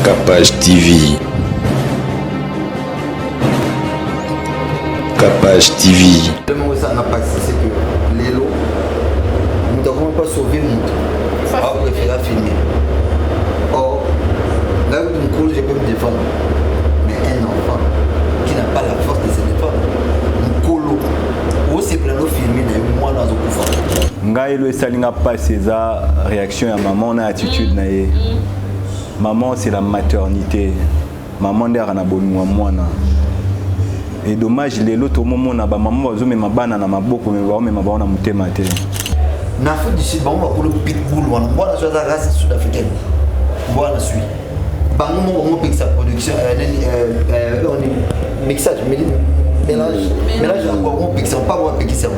Capage TV. Capage TV. Le moment où ça n'a pas passé, c'est que les lots, nous n'avons pas sauvé mon temps. On préfère filmer. Or, là où mon cours, je peux me défendre. Mais un enfant qui n'a pas la force de se défendre, mon colo, où c'est plein de filmer, moi dans un coup. Ngai le salinga pas ses réaction à maman na attitude na ye. Maman c'est la maternité. Maman ndera na bonwa mwana. Et dommage les l'autre moment na ba maman bazo me mabana na maboko me ba me mabana mutema te. Na Afrique du Sud bango ba ko le pitbull wana mbona so za race sud-africaine. Mbona suis. Bango mo pique sa production on est mixage mélange encore on pique ça pas moi pique ça.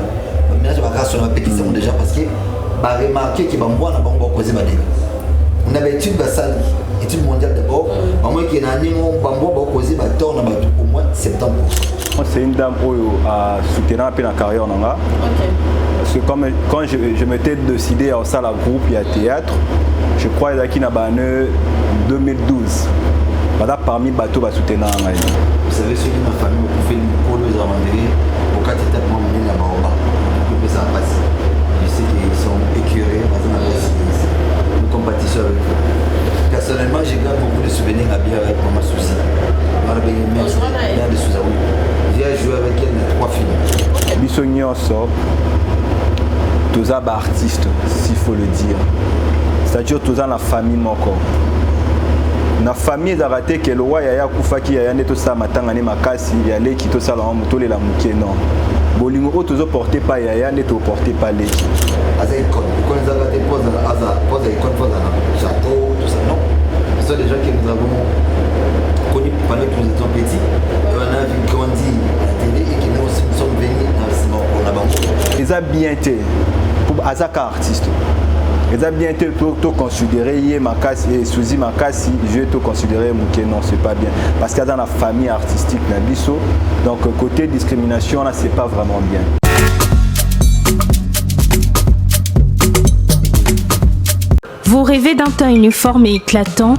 Mélange ba race on pique ça déjà parce que ba remarquer que bango na bango causer ba dégâts. On avait étude basale, étude mondiale d'abord. Au moins qu'il y a un niveau bambo ba causer ba tort na ba au moins 70%. C'est une dame qui a soutenu un peu la carrière. Parce que quand je m'étais décidé à faire la groupe et à théâtre, je crois qu'il y a en 2012. Parmi les bateaux qui soutenaient. Vous savez, ceux qui ont ma famille, ont fait le pôle aux aventuriers, au cas où ils ont mené la baoba. Donc, ça passe. Je sais qu'ils sont écœurés, parce que nous compétissons avec eux. Personnellement, j'ai gardé beaucoup de souvenirs à bien avec Maman Souci. J'ai joué avec elle dans 3 films. Bissognon sort, tous les artistes, s'il faut le dire. C'est-à-dire tous la famille encore. La famille d'arrêter que le roi Yaya Koufaki Yaya Neto Sa Matangane Makasi Yale Kito Salon Mutole la Mouké non. Bolingo tous porté pas Yaya Neto porté pas les. Azaïkon, quand ils arrêtent pose à l'école, pose à château, tout ça, non. Ce sont des gens que nous avons connus pendant que nous étions petits. On a vu grandir à la télé et que nous aussi nous sommes venus dans la banque. Ils ont bien été pour Azaka artiste. Ils ont bien été pour considérer Yé Makasi et Souzi Makasi, je vais te considérer Mouké non, c'est pas bien. Parce qu'il y a dans la famille artistique Nabiso, donc côté discrimination là, c'est pas vraiment bien. Vous rêvez d'un teint uniforme et éclatant?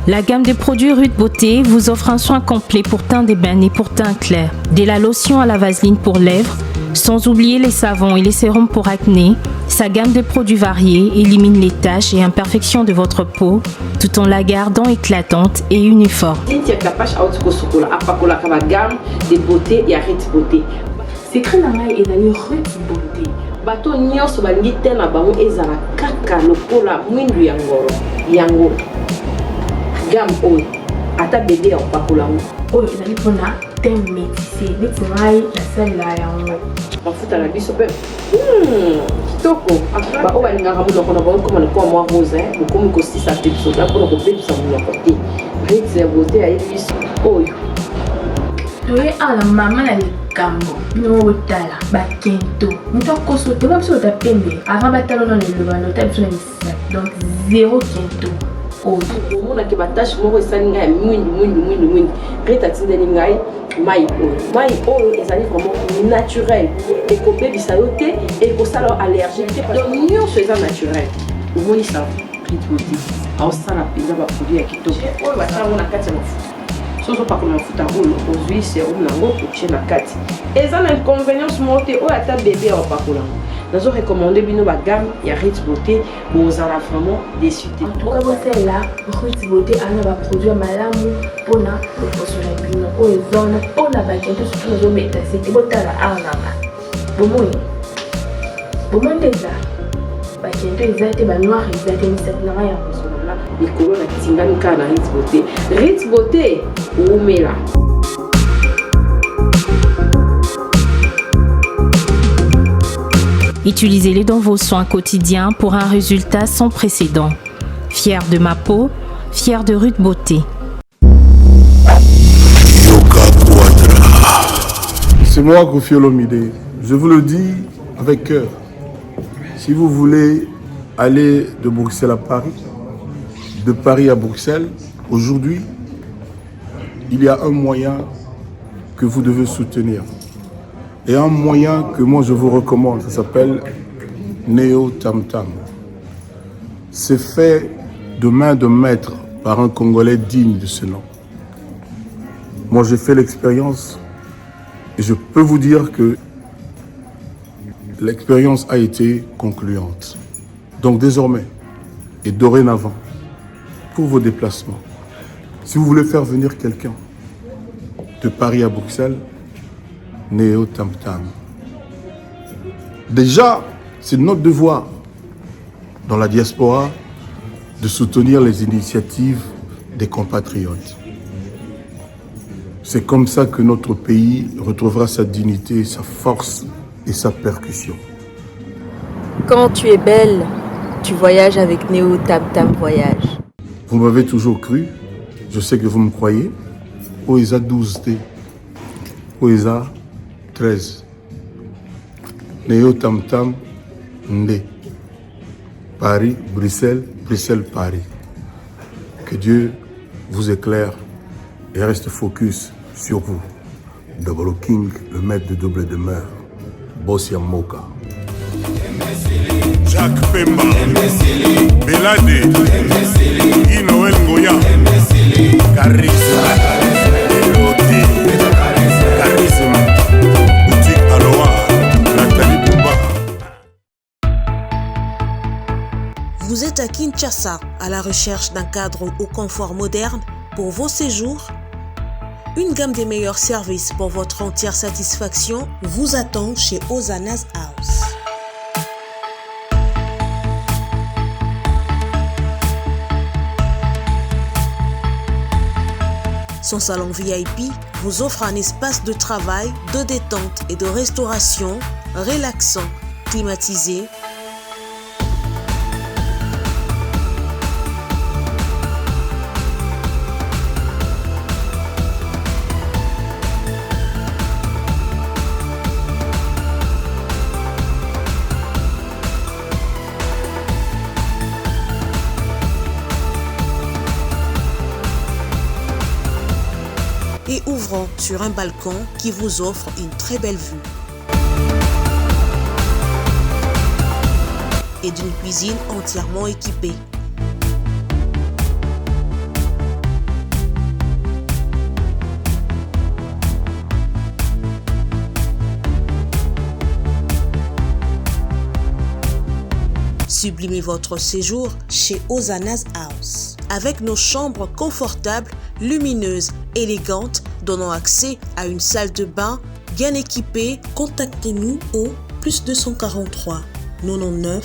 La gamme de produits Rude Beauté vous offre un soin complet pour teint d'ébène et pour teint clair. De la lotion à la vaseline pour lèvres, sans oublier les savons et les sérums pour acné. Sa gamme de produits variés élimine les taches et imperfections de votre peau, tout en la gardant éclatante et uniforme. De beauté et Rude Beauté. C'est que la maille est dans Rude Beauté. Bato nyonso balingi te na bango ezala kaka lokola mwindu ya ngoro yango gamme oyo ata bébé ya opakola oyo ezali mpona te métissé neti ngai nasalela yango mafuta na biso mpe kitoko baoyo balingaka monoko na bango koma lokola mwa rose bokomi kosisa te biso da mpona kobebisa monoko te rite ya beauté ayebi biso oyo toye ala mama na likambo bino otala bakento moto akoso te ba biso otapembe avant batalo na lelobano ta biso na misaki donc zéro kento oyo omonaki batache moko esali ngai ya mwindu rete atindeli ngai mai oyo ezali vraiment naturel ekobebisa yo te ekosala allergie te donc nyonso eza naturel omonisa Rude Beauté aosala mpenza baproduit ya kitoko oyo basalango na kati ya mafuta soso pas comme mafuta rolo aujourd'hui c'est on nango pour na kati et ça l'inconvénient monté o ata bébé au pakola nous avons recommandé bino ba gamme ya Rude Beauté pour ala vraiment déçu en tout cas c'est là Rude Beauté ana ba produit malamu pona le poso na bino o ezona pona ba kento surtout nous mettre c'est botala arnama bomo déjà ba kento ezate ba noir ezate misaki na ya poso les colonnes à Tingani Kana Rude Beauté. Rude Beauté, Oumela. Utilisez-les dans vos soins quotidiens pour un résultat sans précédent. Fier de ma peau, fier de Rude Beauté. C'est moi, Kofi Olomide. Je vous le dis avec cœur. Si vous voulez aller de Bruxelles à Paris, de Paris à Bruxelles, aujourd'hui, il y a un moyen que vous devez soutenir. Et un moyen que moi je vous recommande, ça s'appelle Neo Tam Tam. C'est fait de main de maître par un Congolais digne de ce nom. Moi, j'ai fait l'expérience et je peux vous dire que l'expérience a été concluante. Donc désormais et dorénavant, pour vos déplacements, si vous voulez faire venir quelqu'un de Paris à Bruxelles, Néo Tam Tam. Déjà, c'est notre devoir dans la diaspora de soutenir les initiatives des compatriotes. C'est comme ça que notre pays retrouvera sa dignité, sa force et sa percussion. Quand tu es belle, tu voyages avec Néo Tam Tam Voyage. Vous m'avez toujours cru, je sais que vous me croyez. OESA 12T, OESA 13, Néo Tam Tam Ndé, Paris, Bruxelles, Bruxelles, Paris. Que Dieu vous éclaire et reste focus sur vous. Double King, le maître de double demeure, Bossia Moka. Jacques Pemba, Belade, Guy Noël Ngoya, Charisme, Elodie, Charisme, Boutique Aloha, Nathalie Bouba. Vous êtes à Kinshasa à la recherche d'un cadre au confort moderne pour vos séjours? Une gamme des meilleurs services pour votre entière satisfaction vous attend chez Ozanas House. Son salon VIP vous offre un espace de travail, de détente et de restauration relaxant, climatisé. Et ouvrant sur un balcon qui vous offre une très belle vue. Et d'une cuisine entièrement équipée. Sublimez votre séjour chez Ozanas House. Avec nos chambres confortables, lumineuses, élégantes, donnant accès à une salle de bain bien équipée, contactez-nous au +243 99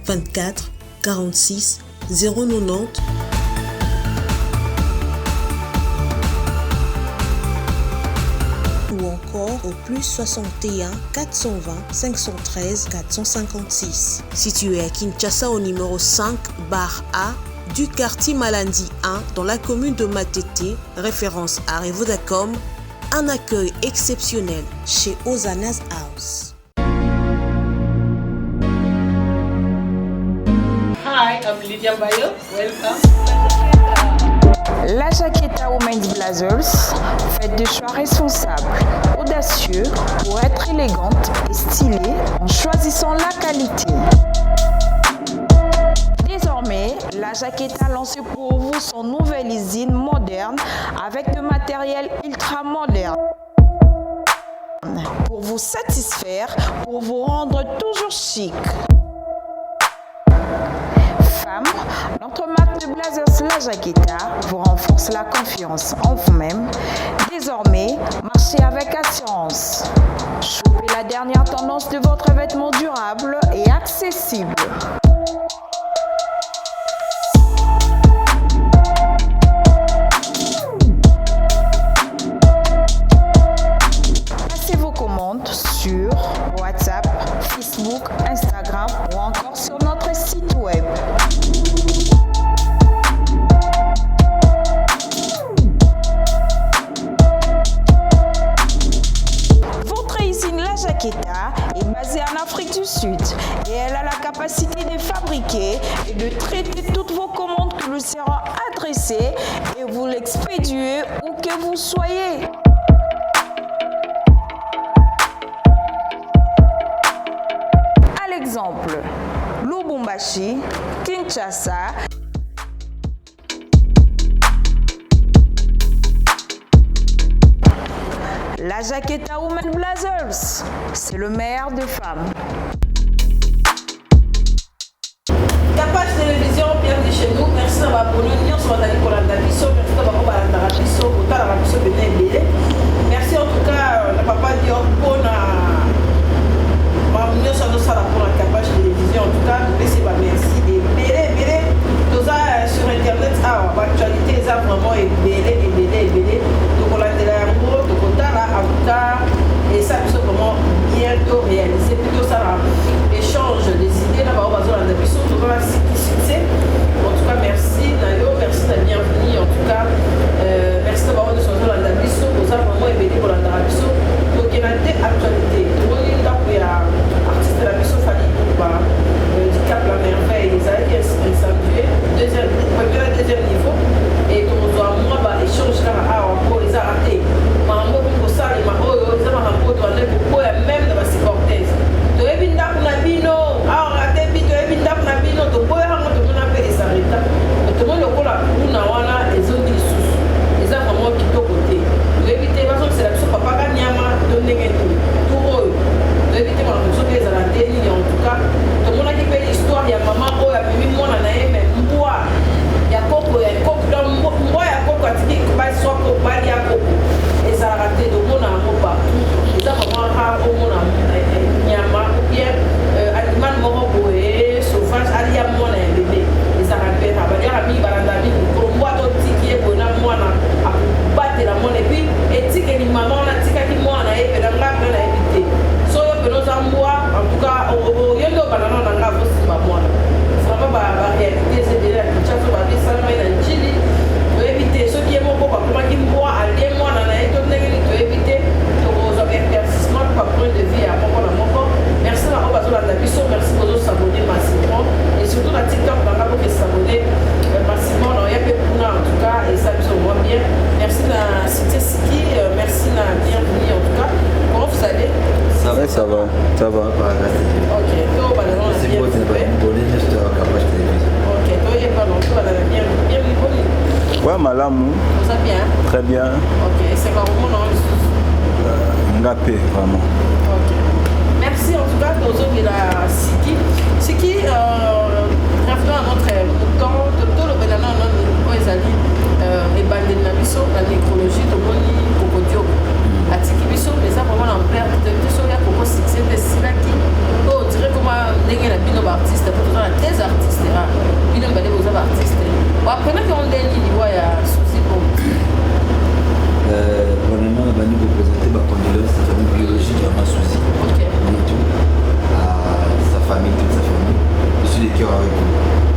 24 46 090. Ou encore au +61 420 513 456. Situé à Kinshasa au numéro 5 bar A du quartier Malandi 1 dans la commune de Matete, référence à Revodacom, un accueil exceptionnel chez Ozanas House. Hi, I'm Lydia Bayo. Welcome. La Jaqueta Women's Blazers fait des choix responsables, audacieux pour être élégante et stylée en choisissant la qualité. Désormais, la Jaqueta lance pour vous son nouvelle usine moderne avec de matériel ultra moderne. Pour vous satisfaire, pour vous rendre toujours chic. Femmes, notre marque de blazers La Jaqueta vous renforce la confiance en vous-même. Désormais, marchez avec assurance. Chopez la dernière tendance de votre vêtement durable et accessible. Passez vos commandes sur WhatsApp, Facebook, Instagram ou encore sur notre site web. Votre usine La Jaqueta est basée en Afrique du Sud et elle a la capacité de fabriquer et de traiter toutes vos commandes que nous seront adressées et vous l'expédier où que vous soyez. À l'exemple, Lubumbashi, Kinshasa, La Jaqueta Women Blazers, c'est le maire des femmes. Capage télévision, bienvenue chez nous. Merci d'avoir abonné. Nous sommes allés pour la Dabiso. Merci d'avoir abonné la Dabiso. Autant la Dabiso venait aider. Merci en tout cas, le papa Dior pour la. Nous sommes pour la Capage télévision. En tout cas, nous laissons merci. Et bélé. Tout ça sur internet, l'actualité est vraiment bélé. Donc on a de l'amour, donc on a là, en tout cas, et ça, nous sommes vraiment bientôt réalisé. Plutôt ça, échange des idées là-bas, on va dans la Dabiso. Donc on a succès. En tout cas, merci Nayo, merci de la bienvenue. En tout cas, merci d'avoir de son dans la Dabiso. Nous avons vraiment aimé pour la Dabiso. Donc il y a des actualités. Donc il y a artiste de la Dabiso, Fanny Pouba, du Cap La Merveille, les aïeux incendiés. Deuxième niveau. Et donc on doit moi échanger là pour les arrêter. Mambo pour ça, les mambo, ils ont un rapport pour même dans la supporters. Donc il y a un bino, arrêtez vite, il y a un bino, donc pour tout le monde le cola pour nawana les autres sous les gens vraiment qui sont côté de éviter parce que c'est la chose papa ganyama donner tout haut de éviter mon chose que les alandais en tout cas tout le monde a qui fait l'histoire il y a maman oh il y a mimi mon anaye mais mboa il y a coco dans mboa il y a coco atiki ba soit coco ba il y a coco et ça a raté de mon amour partout les gens vraiment rare au mon nyama ou bien animal moro boé sauvage alia mon bébé les amis barandami pour moi tout qui est bon moi na battre la monnaie puis et tika ni maman na tika ki moi na et dans la na éviter so yo que nos ambois en tout cas au yendo banana na nga vosi ba moi vraiment ba réalité c'est déjà que tu as ba ça mais na chili pour éviter ceux qui aiment beaucoup comment qui moi aller moi na et tout négli pour éviter aux éclaircissements pour prendre de vie à mon merci à Obazo la Dabiso merci pour s'abonner massivement et surtout la TikTok dans la pour s'abonner massivement dans Yep en tout cas et ça nous voit bien. Merci à Cité Siki, merci à bienvenue en tout cas. Comment vous allez? Ça va. Ok, toi c'est bon, tu n'es pas abonné, je te Capage télévision. Ok, toi il est pas non, toi bienvenue. Ouais, Malamou. Ça bien? Très bien. Ok, c'est vraiment non. Ngapé, vraiment. Ok. Merci en tout cas aux autres de la Siki. Siki, revenons à notre camp, tout le bénin, les alliés, et bandés de la mission, la nécrologie, de Moni, Cocodio, à Tiki Bisso, mais ça vraiment en perte de tout il y a Coco Sixé, des Silaki, on dirait comment dégager la bino artiste, pour tout des artistes, bino balé aux artistes. Après, qu'on dénie, il y a souci pour Premièrement, on va nous représenter ma condoléance à sa famille biologique à Massouzi. Ok. À sa famille, toute sa famille. Je suis de cœur avec vous.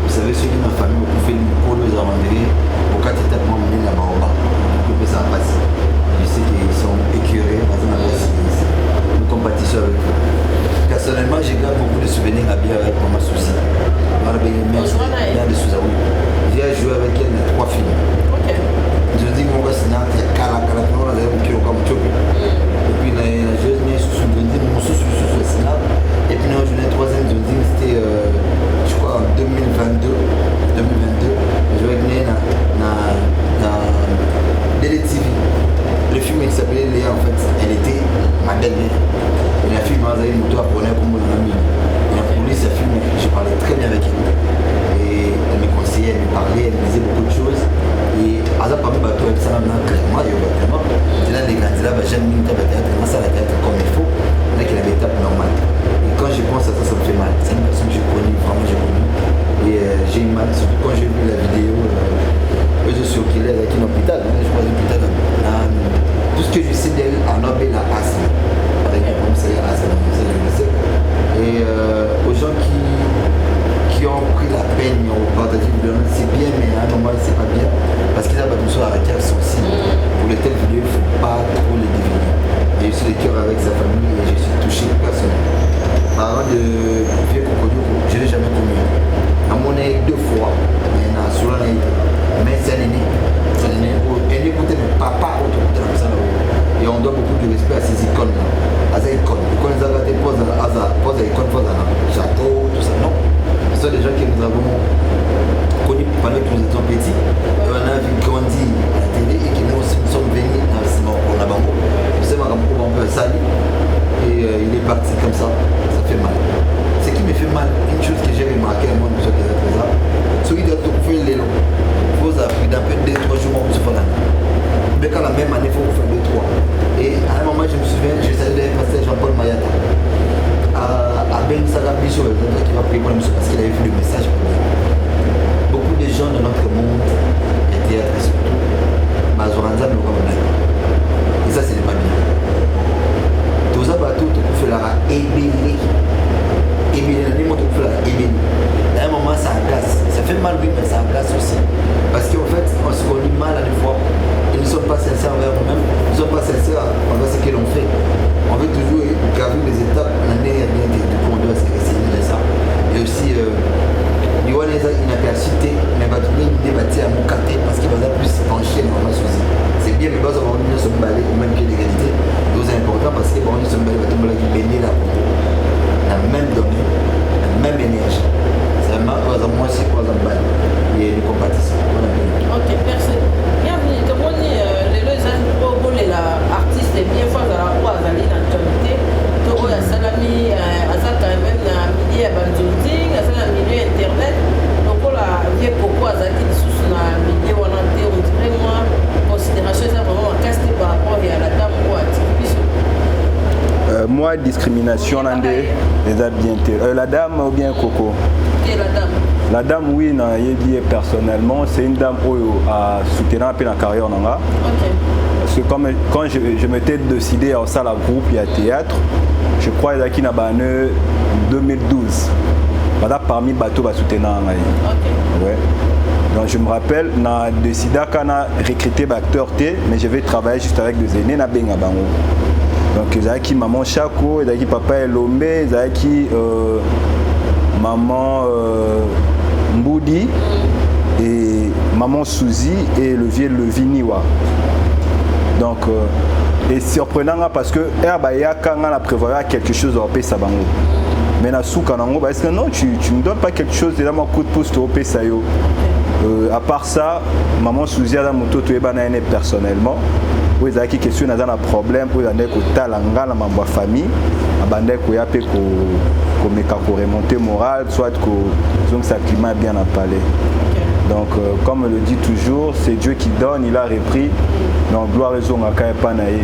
Vous savez, ceux qui dans ma famille ont fait une polo aux Armandés, au cas d'étape, moi, on est là-bas en bas. Donc, ça passe. Je sais qu'ils sont écœurés, nous compatissons avec vous. Personnellement, j'ai gardé beaucoup de souvenirs à bien avec Maman Souci. J'ai joué avec elle, les 3 filles. Ok. Je dis que mon gars, c'est un cala, on a un kilo comme tu. Et puis, la jeune, je suis venu, mon sous sur le Sénat. Et puis, je venais 3e, je dis, c'était, je crois, en 2022. Je venais dans DLTV. Le film, il s'appelait Léa, en fait, elle était ma belle-mère. Et la fille m'a donné une moto à prendre comme mon ami. Et la police a filmé, je parlais très bien avec elle. Et elle me conseillait, elle me parlait, elle me disait beaucoup de choses. Et à ça, parmi les bateaux, ça m'a clairement, il y a vraiment. C'est là, les candidats, j'aime une table de théâtre, ça la théâtre comme il faut. Là, qu'il y a une étape normale. Et quand je pense à ça, ça me fait mal. C'est une personne que je connais, vraiment, j'ai connu. Et j'ai eu mal, surtout quand j'ai vu la vidéo, je suis au Killer avec un hôpital. Je crois l'hôpital. Tout ce que je sais d'elle, en Nobel, la asthme. Avec un conseiller asthme, je le sais. Et aux gens qui ont pris la peine au partagé c'est bien, mais à un moment, c'est pas bien. Parce qu'ils ont besoin d'arrêter à son signe. Pour les telles vidéos, il ne faut pas trop les diviner. Et je suis de cœur avec sa famille et je suis touché personnellement. Parlant de vieux Cocodio, je ne l'ai jamais connu. À mon avis, 2 fois, mais il y a sur la mais c'est un aîné. C'est un aîné. Un écouté mes papas autour de ça. Et on doit beaucoup de respect à ces icônes-là. À ces icônes. Quand ils avaient pose à l'icône, pose à la château, tout ça. Non. Ce sont des gens que nous avons connus pendant que nous étions petits. Et on a vu grandir à la télé et que nous aussi nous sommes venus dans le cinéma pour la banque. Nous sommes moi discrimination la dame ou bien Coco. Qui est la dame? La dame, oui, personnellement, c'est une dame qui a soutenu un peu la carrière. Parce que quand je m'étais décidé à ça, la groupe, il y a théâtre, je crois qu'il y a en 2012. Parmi les bateaux qui soutenaient. Ouais. Donc je me rappelle, j'ai décidé qu'on a recruté des acteurs, mais je vais travailler juste avec des aînés. Donc il y a qui maman Chako, il y a qui papa Elombe, il y a qui maman Mboudi et maman Suzy et le vieux Leviniwa. Donc et surprenant parce que quand on a prévu quelque chose au pays Sabango. Mais na souka nango parce que non tu me donnes pas quelque chose déjà mon coup de pouce au pays sayo. À part ça, maman Suzy a moto to eba na personnellement. Oui, ça qui question na un problème pour aller ko talanga na mambo famille, abandé ko yape ko meka ko remonter moral, soit que donc ça climat bien à parler. Donc comme on le dit toujours, c'est Dieu qui donne, il a repris. Donc gloire et zonga ka pa na ye.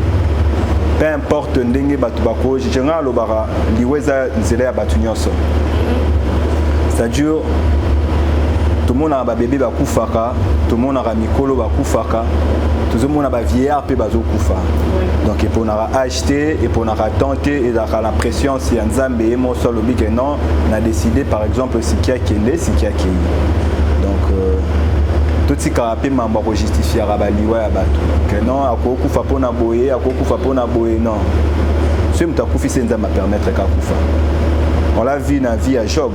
Peu importe ndenge batu bako, jenga lobara liweza nzela ya batu nyonso. C'est-à-dire tout le monde a un bébé bakufaka, tout le monde a un mikolo bakufaka, tout le monde a un vieillard pe bazokufa. Donc et pour acheter et pour tenter et la pression si un Nzambe et mon seul lobby que non, on a décidé par exemple si qui a kende, si qui a kende. Donc tout ce qui a pu m'en justifier à Rabaliwa à Batou. Que non, à quoi kufa pona boye, à quoi kufa pona boye non. Ce que tu fais c'est m'a permettre qu'à kufa. On l'a vu dans la vie à Job.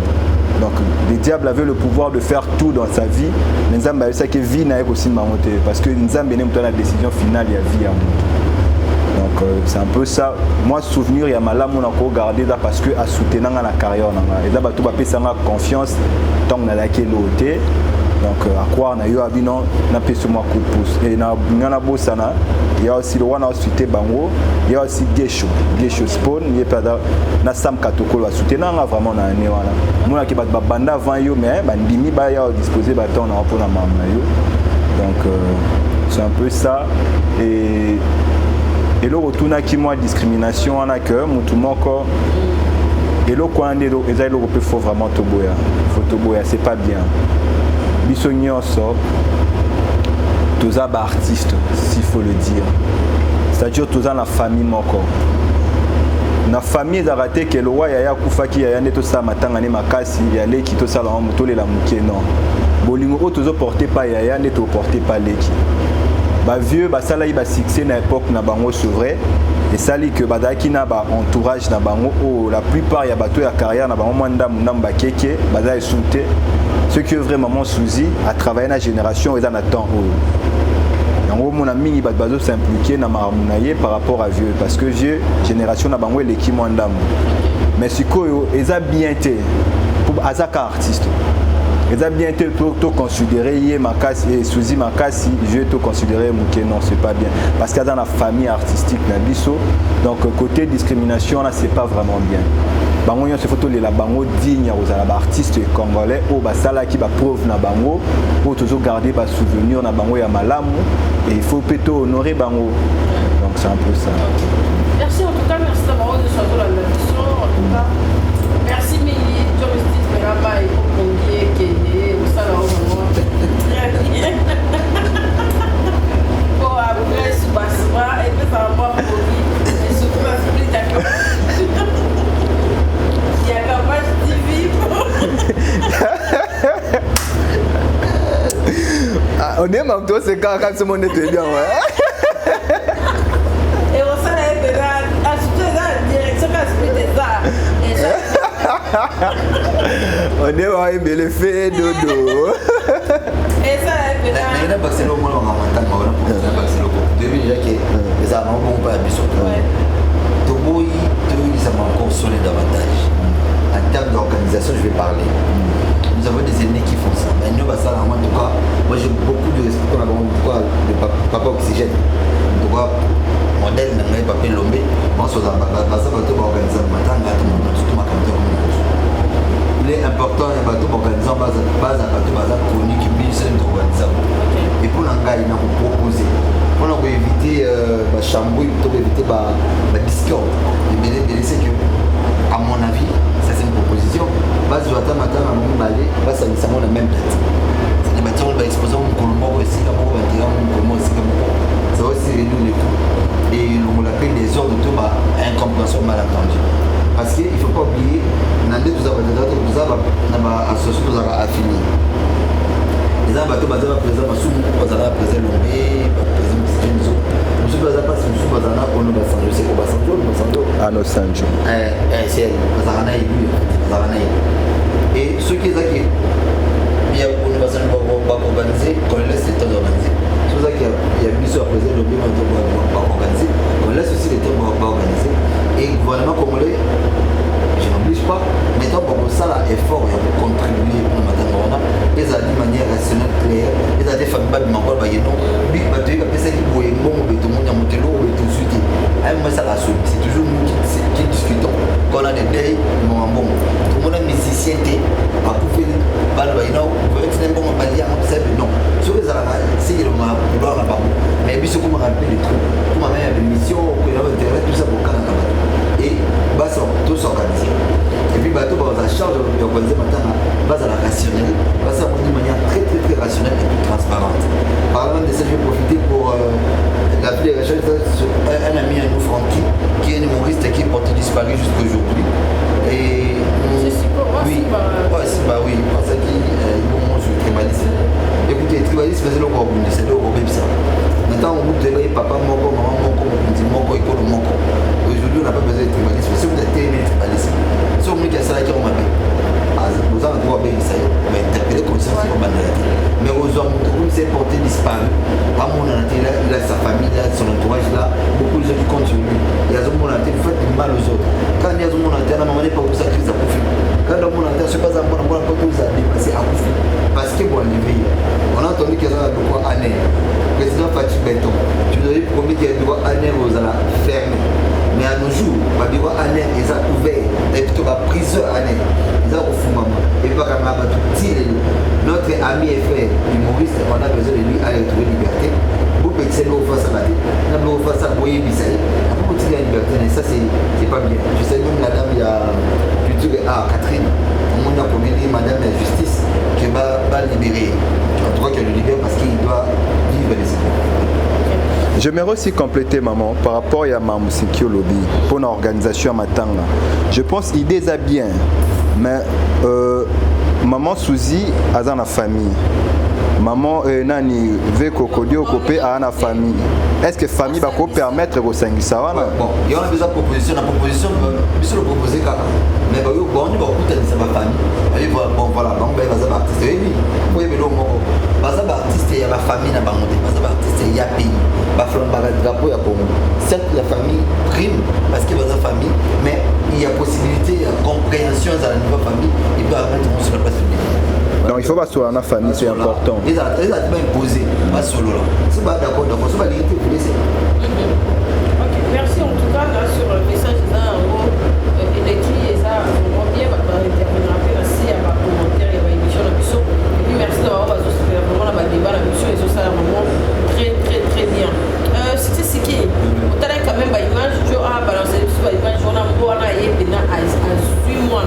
Donc le diable avait le pouvoir de faire tout dans sa vie. Mais Nzambe a eu ça que vie n'a aussi monté parce que Nzambe n'est pas la décision finale il y a vie à moi. Donc c'est un peu ça. Moi souvenir il y a malade on a encore gardé là parce que à soutenir dans la carrière et là tout va payer ça confiance tant on a la qualité. Donc à quoi on a eu abinon n'a pas sur moi coup de pouce et na ngana bosana il y a aussi le one hospital bango il y a aussi Gesho spawn il y a pas na sam katoko va soutenir vraiment na né wana mona ki ba banda avant yo mais bandimi ba ya disposer ba temps na pour na mama yo donc c'est un peu ça et le retour na ki moi discrimination en accueil mutu moko et le quoi ndelo ezali le peut faut vraiment toboya c'est pas bien. Biso nyonso tous artistes s'il faut le dire. C'est-à-dire tous la famille moko. Na famille za raté que le roi ya kufa ki ya neto sa matanga ne makasi ya leki to sala moto le la muke non. Bolingo tous porter pas ya neto porter pas leki. Ba vieux ba sala yi ba succès na époque na bango c'est vrai. Et ça dit que badaki na ba entourage na bango oh, la plupart ya bato ya carrière na bango manda munamba keke bada e souté. Ce qui est vraiment mon souci à travailler dans la génération et dans le temps où en gros mon ami va s'impliquer dans ma ramunaye par rapport à vieux parce que vieux génération n'a pas l'équipe moins d'âme mais ce que ils a bien été pour azaka artiste ils a bien été pour considérer yé makasi et souci makasi vieux to considérer que non c'est pas bien parce que dans la famille artistique na biso donc côté discrimination là c'est pas vraiment bien. Bango nyonso photo les la bango digne aux artistes congolais au basala qui ba preuve na bango pour toujours garder ba souvenir na bango ya malamu et il faut plutôt honorer bango donc c'est un peu ça. Merci en tout cas, merci d'avoir choisi la mission en tout cas. Merci Mélie, Journaliste Meraba et Pongier Kéné, au salon très bien. Pour après Soubasma et puis ça va pas pour lui et surtout la split d'accord. On est même toi c'est quand ce monde était bien ouais. Et on s'est fait la direction des on est ouais mais le fait dodo. Et ça est là parce que le monde on a monté moi parce que le depuis déjà que les amants vont pas bien surtout. Tobo ils sont encore solides davantage. En termes d'organisation, je vais parler. Nous avons des aînés qui font ça. Mais nous, ça, en tout cas, moi j'ai beaucoup de respect pour le papa Oxygène. En tout cas, modèle, n'a pas papa Lomé. Moi, sur la base, ça va tout organiser le matin, tout ma campagne. Il est important, il y a tout organiser base à tout base connu qui puisse être organisé. Et pour l'engagement, il a proposé. Pour éviter chambouille pour éviter la discorde. Mais c'est que, à mon avis, ça c'est une proposition. Base de matin à mon balai, ça nous sommes la même date. C'est des bâtiments qui vont exposer un colombo aussi, comme on va dire, un colombo aussi, comme ça va aussi réduire les coûts. Et on l'appelle des ordres de tout, incompréhension malentendu. Parce qu'il ne faut pas oublier, dans les deux associations qui sont affiliées. Les gens qui sont présents, ils sont présents Lomé, présents Kisenzo. Nous sommes présents parce que nous sommes présents au nom de Sanjo. C'est quoi Sanjo? Ah non, Sanjo. C'est elle. Et ceux qui sont qui il y a une personne qui va organiser, qu'on laisse les temps organiser. C'est pour ça qu'il y a mis sur la présence Lomé, on va organiser. On laisse aussi les temps pour organiser. Et le gouvernement congolais, je n'oblige pas, mais tant pour ça, l'effort pour contribuer pour le matin, ils ont de manière rationnelle, claire, ils ont des familles qui m'ont dit non, big batterie, c'est qui pour bon, tout le monde a monté l'eau, tout de suite. C'est toujours nous qui discutons. Quand on a des deuils, bon, tout le monde est musicien, à couper, non, vous êtes un bon palier, non. Sur les arabes, c'est le m'a vouloir là-bas. Mais puis, ce qu'on m'a rappelé les trucs, tout m'a mis à l'émission, que l'on intérêt, tout ça pour Canada. Et tout s'organiser. Et puis bateau va charge d'organiser maintenant base à la rationnelle, base à d'une manière très rationnelle et plus transparente. Par exemple de ça, je vais profiter pour l'appeler un ami à nous, Francky, qui est un humoriste qui est porté disparu jusqu'à aujourd'hui. Et oui, parce qu'il mange le tribalisme. Écoutez, le tribalisme c'est le Robin, c'est le Robin ça. Maintenant on vous dit papa moko, maman moko, on dit moko, école moko. Aujourd'hui on n'a pas besoin de tribalisme. Si vous êtes aimé le tribalisme, si on me dit qu'il y a ça qui est en vous avez le droit de ça, mais interpeller comme ça, c'est pas mal. Mais aux hommes, c'est porté disparu. À mon avis, il a sa famille, il a son entourage là, beaucoup de gens qui comptent sur lui. Il y a un monde entier, vous faites du mal aux autres. Quand il y a un monde entier, à un moment donné, pas où ça crise à profit. Quand le monde entier, je ne sais pas à moi, pas tout ça dépassé à profit. Parce que bon, on a entendu qu'il y a un droit à l'air. Le président Fatih Benton, tu nous avais promis qu'il y a un droit à l'air aux ala fermés. Mais à nos jours, le bureau à l'air, ils ont ouvert, et plutôt la prison à l'air. Et pas comme notre ami et frère humoriste, on a besoin de lui à retrouver liberté. Vous pouvez essayer de faire ça, on a besoin de faire ça pour y viser. Vous pouvez la liberté, mais ça c'est pas bien. Je sais même la dame, il y a plutôt Catherine, on a promis madame la justice qui va libérer. En tout cas qu'elle le libère parce qu'il doit vivre les écoles. J'aimerais aussi compléter, maman, par rapport à Mamoussiki Lobby, pour l'organisation à matin. Je pense qu'il est bien. Mais maman Souzi a dans la famille. Maman Nani veut cocodio copé à la famille. Est-ce que la famille va permettre aux 5 ça? Bon, il y a déjà proposition. La proposition, je vais le proposer quand même. Mais bon, on va écouter sa famille. Bon, voilà, donc il va avoir artiste. Oui, vous voyez, il va avoir artiste, il y a la famille, il y a artiste, il y a pays. Il va falloir un drapeau, il y a Congo. Certes, la famille prime parce qu'il va avoir famille, mais il y a possibilité, il y a compréhension dans la nouvelle famille, il doit mettre sur la place publique. Donc il faut pas sur la famille, c'est important. Les artistes pas imposé, pas solo là. C'est pas d'accord, c'est pas l'unité pour laisser. Ok, merci en tout cas là sur le message là, en gros, électrique et ça, on bien, on va intervenir après aussi à ma commentaire et à ma émission de l'émission. Et puis merci d'avoir vraiment la débat, la mission et ça, vraiment très bien. C'est ce qui est. On a quand même une image, je vais balancer sur l'image, on a un peu à suivre.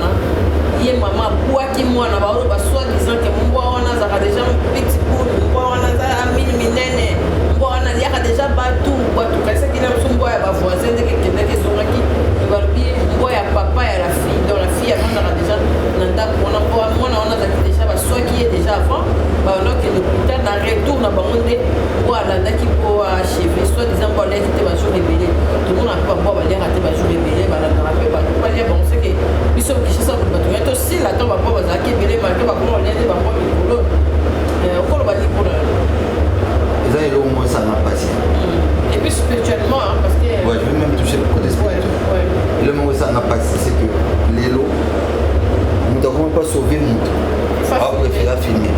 Il y a maman qui moi na ba soit disant que mon bois on a déjà petit bout mon bois on a mini minene mon bois on a déjà battu parce qu'il a son bois à voisin de quelqu'un qui sont qui va bien bois à papa et à la fille dans la fille on a déjà nanda on a déjà soit qui est déjà avant bah on a que le putain dans retour na ba monde bois là qui pour achever soit disant bois là qui te va jouer rebelle tout le monde a pas bois là qui va jouer rebelle bah là rappeler bah pas dire bon c'est que ils sont qui ça aussi la tombe va pas qui belé marqué va comment on est va pas mikolo on va dire pour ils ont au moins ça n'a pas passé et puis spirituellement parce que ouais je vais même toucher le côté spirituel le moment où ça n'a pas passé c'est que les lots nous n'avons pas sauvé le monde on préfère filmer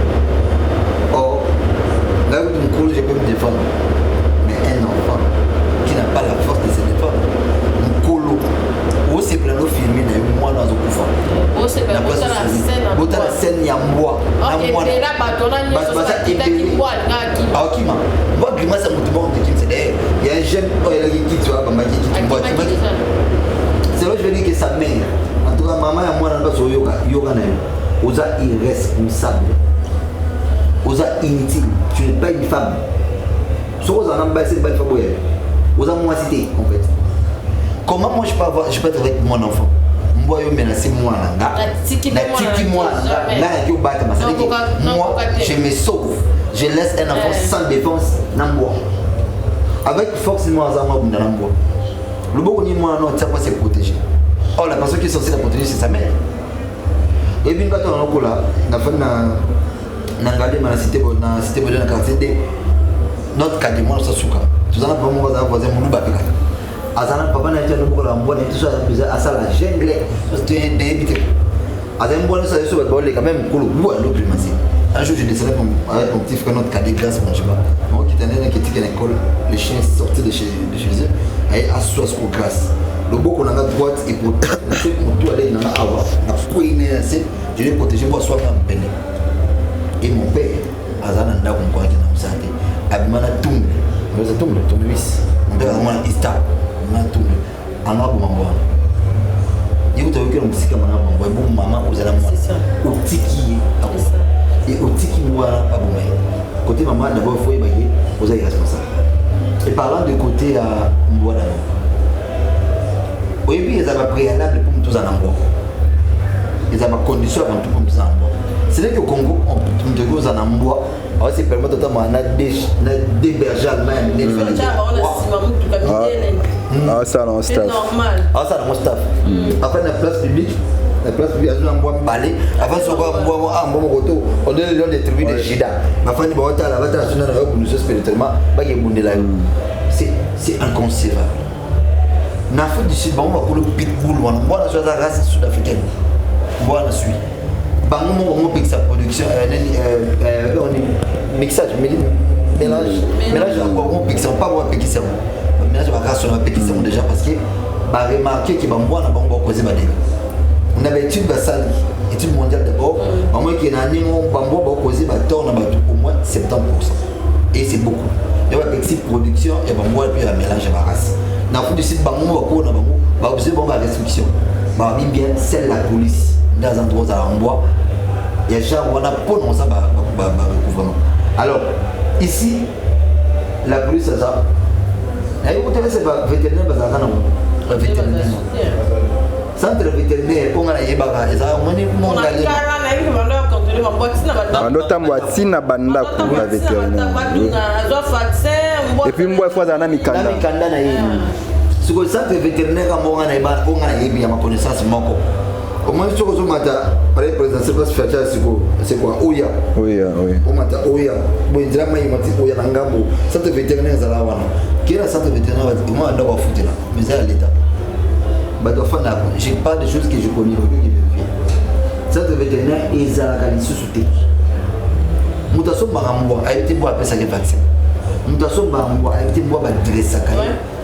or là où une cour je peux me défendre mais un enfant qui n'a pas la force de se défendre un colo où c'est plein de filmer d'ailleurs moi dans un coup la scène ya mbwa na mwana basa ebele akima mbwa grima sa mutu bon de kim c'est d'ailleurs il y a un jeune femme. Si vous en avez c'est une belle femme, vous avez moi cité en fait. Comment moi je peux être avec mon enfant? Moi je menace moi je me sauve, je laisse un enfant sans défense dans moi. Avec force moi dans moi. Le bon ni moi non ça pas se protéger. Oh la personne qui est censée la protéger c'est sa mère. Et puis quand on est là, na fait na regarder ma cité dans la quartier D. Notre quartier moi ça souka. Tout ça pas moi voisin mon bakela. Azana papa na été no la mbona tout ça à ça la jungle c'était débité. Azana mbona ça sur le quand même kolo loin le primatie. Un jour je descendais avec mon petit frère notre cadet classe moi je sais pas. Moi qui tenait qui était à l'école, le chien sortait de chez eux et assoit sur classe. Le beau qu'on a à droite et pour tout aller dans la avoir. Na fouiner assez, je l'ai protégé moi soit même peine. Et mon père Azana nda ko kwa kina msante. Abimana tumbe. Moi ça tombe 8. Mon père moi il stop. Natumbe anabu mambo yiko taweke na musika mana mambo ebo mama ozala mwana otiki et otiki moi pas bon côté maman d'abord faut y bailler vous êtes responsable et parlant de côté à Mbwana oui puis ils avaient préalable pour tous en embois ils avaient condition avant tout pour tous en embois c'est vrai que au Congo on te goes en embois alors c'est permet totalement na déberger allemand les ah ça non staff. C'est normal. Ah ça dans mon staff. Après la place publique, la place publique a un bois balai. Avant ce bois un bon moto, on donne le nom des tribus de Jida. Ma femme dit bon la bataille nationale pour nous spirituellement, bah il bondé là. C'est inconcevable. Na Afrique du Sud, bon pour le pitbull, on voit la chose la race sud-africaine. Voilà la suite. Bango on pique sa production on est mixage mélange encore on pique ça pas voir piquer ça. Je vais rassure déjà parce que bah remarquer que bamboa na bango causer ba dégâts. On avait étude basale, étude mondiale d'abord, au moins qu'il y a un niveau bamboa ba causer ba tort na ba au moins 70%. Et c'est beaucoup. Il y a une production et bamboa puis un mélange ba race. Na fou du site bango ba ko na bango ba observer bon ba restriction. Ba bien celle la police dans un endroit à bamboa. Il y a genre on a pour non ça ba recouvrement. Alors ici la police ça et vous savez, c'est pas vétérinaire, parce que c'est vétérinaire. Centre vétérinaire, on a les bagarres, et ça, on est mon gars. On a banda pour la vétérinaire. Et puis, moi, il faut un ami Kanda. Ce que le centre vétérinaire, on a ma connaissance, au moins, ce que je m'attends, par exemple, c'est quoi Oya. Oui. On m'attend Oya. Bon, il drame, il m'a dit Oya Nangambo. Centre vétérinaire, ça là, qui est le centre vétérinaire, moi, je dois foutre là. Mais c'est à l'État. Je parle des choses que je connais. Centre vétérinaire, ils ont la sous-souté. Mutasso Barambo a été boire après ça les vaccins. Mutasso Barambo a été boire dressé.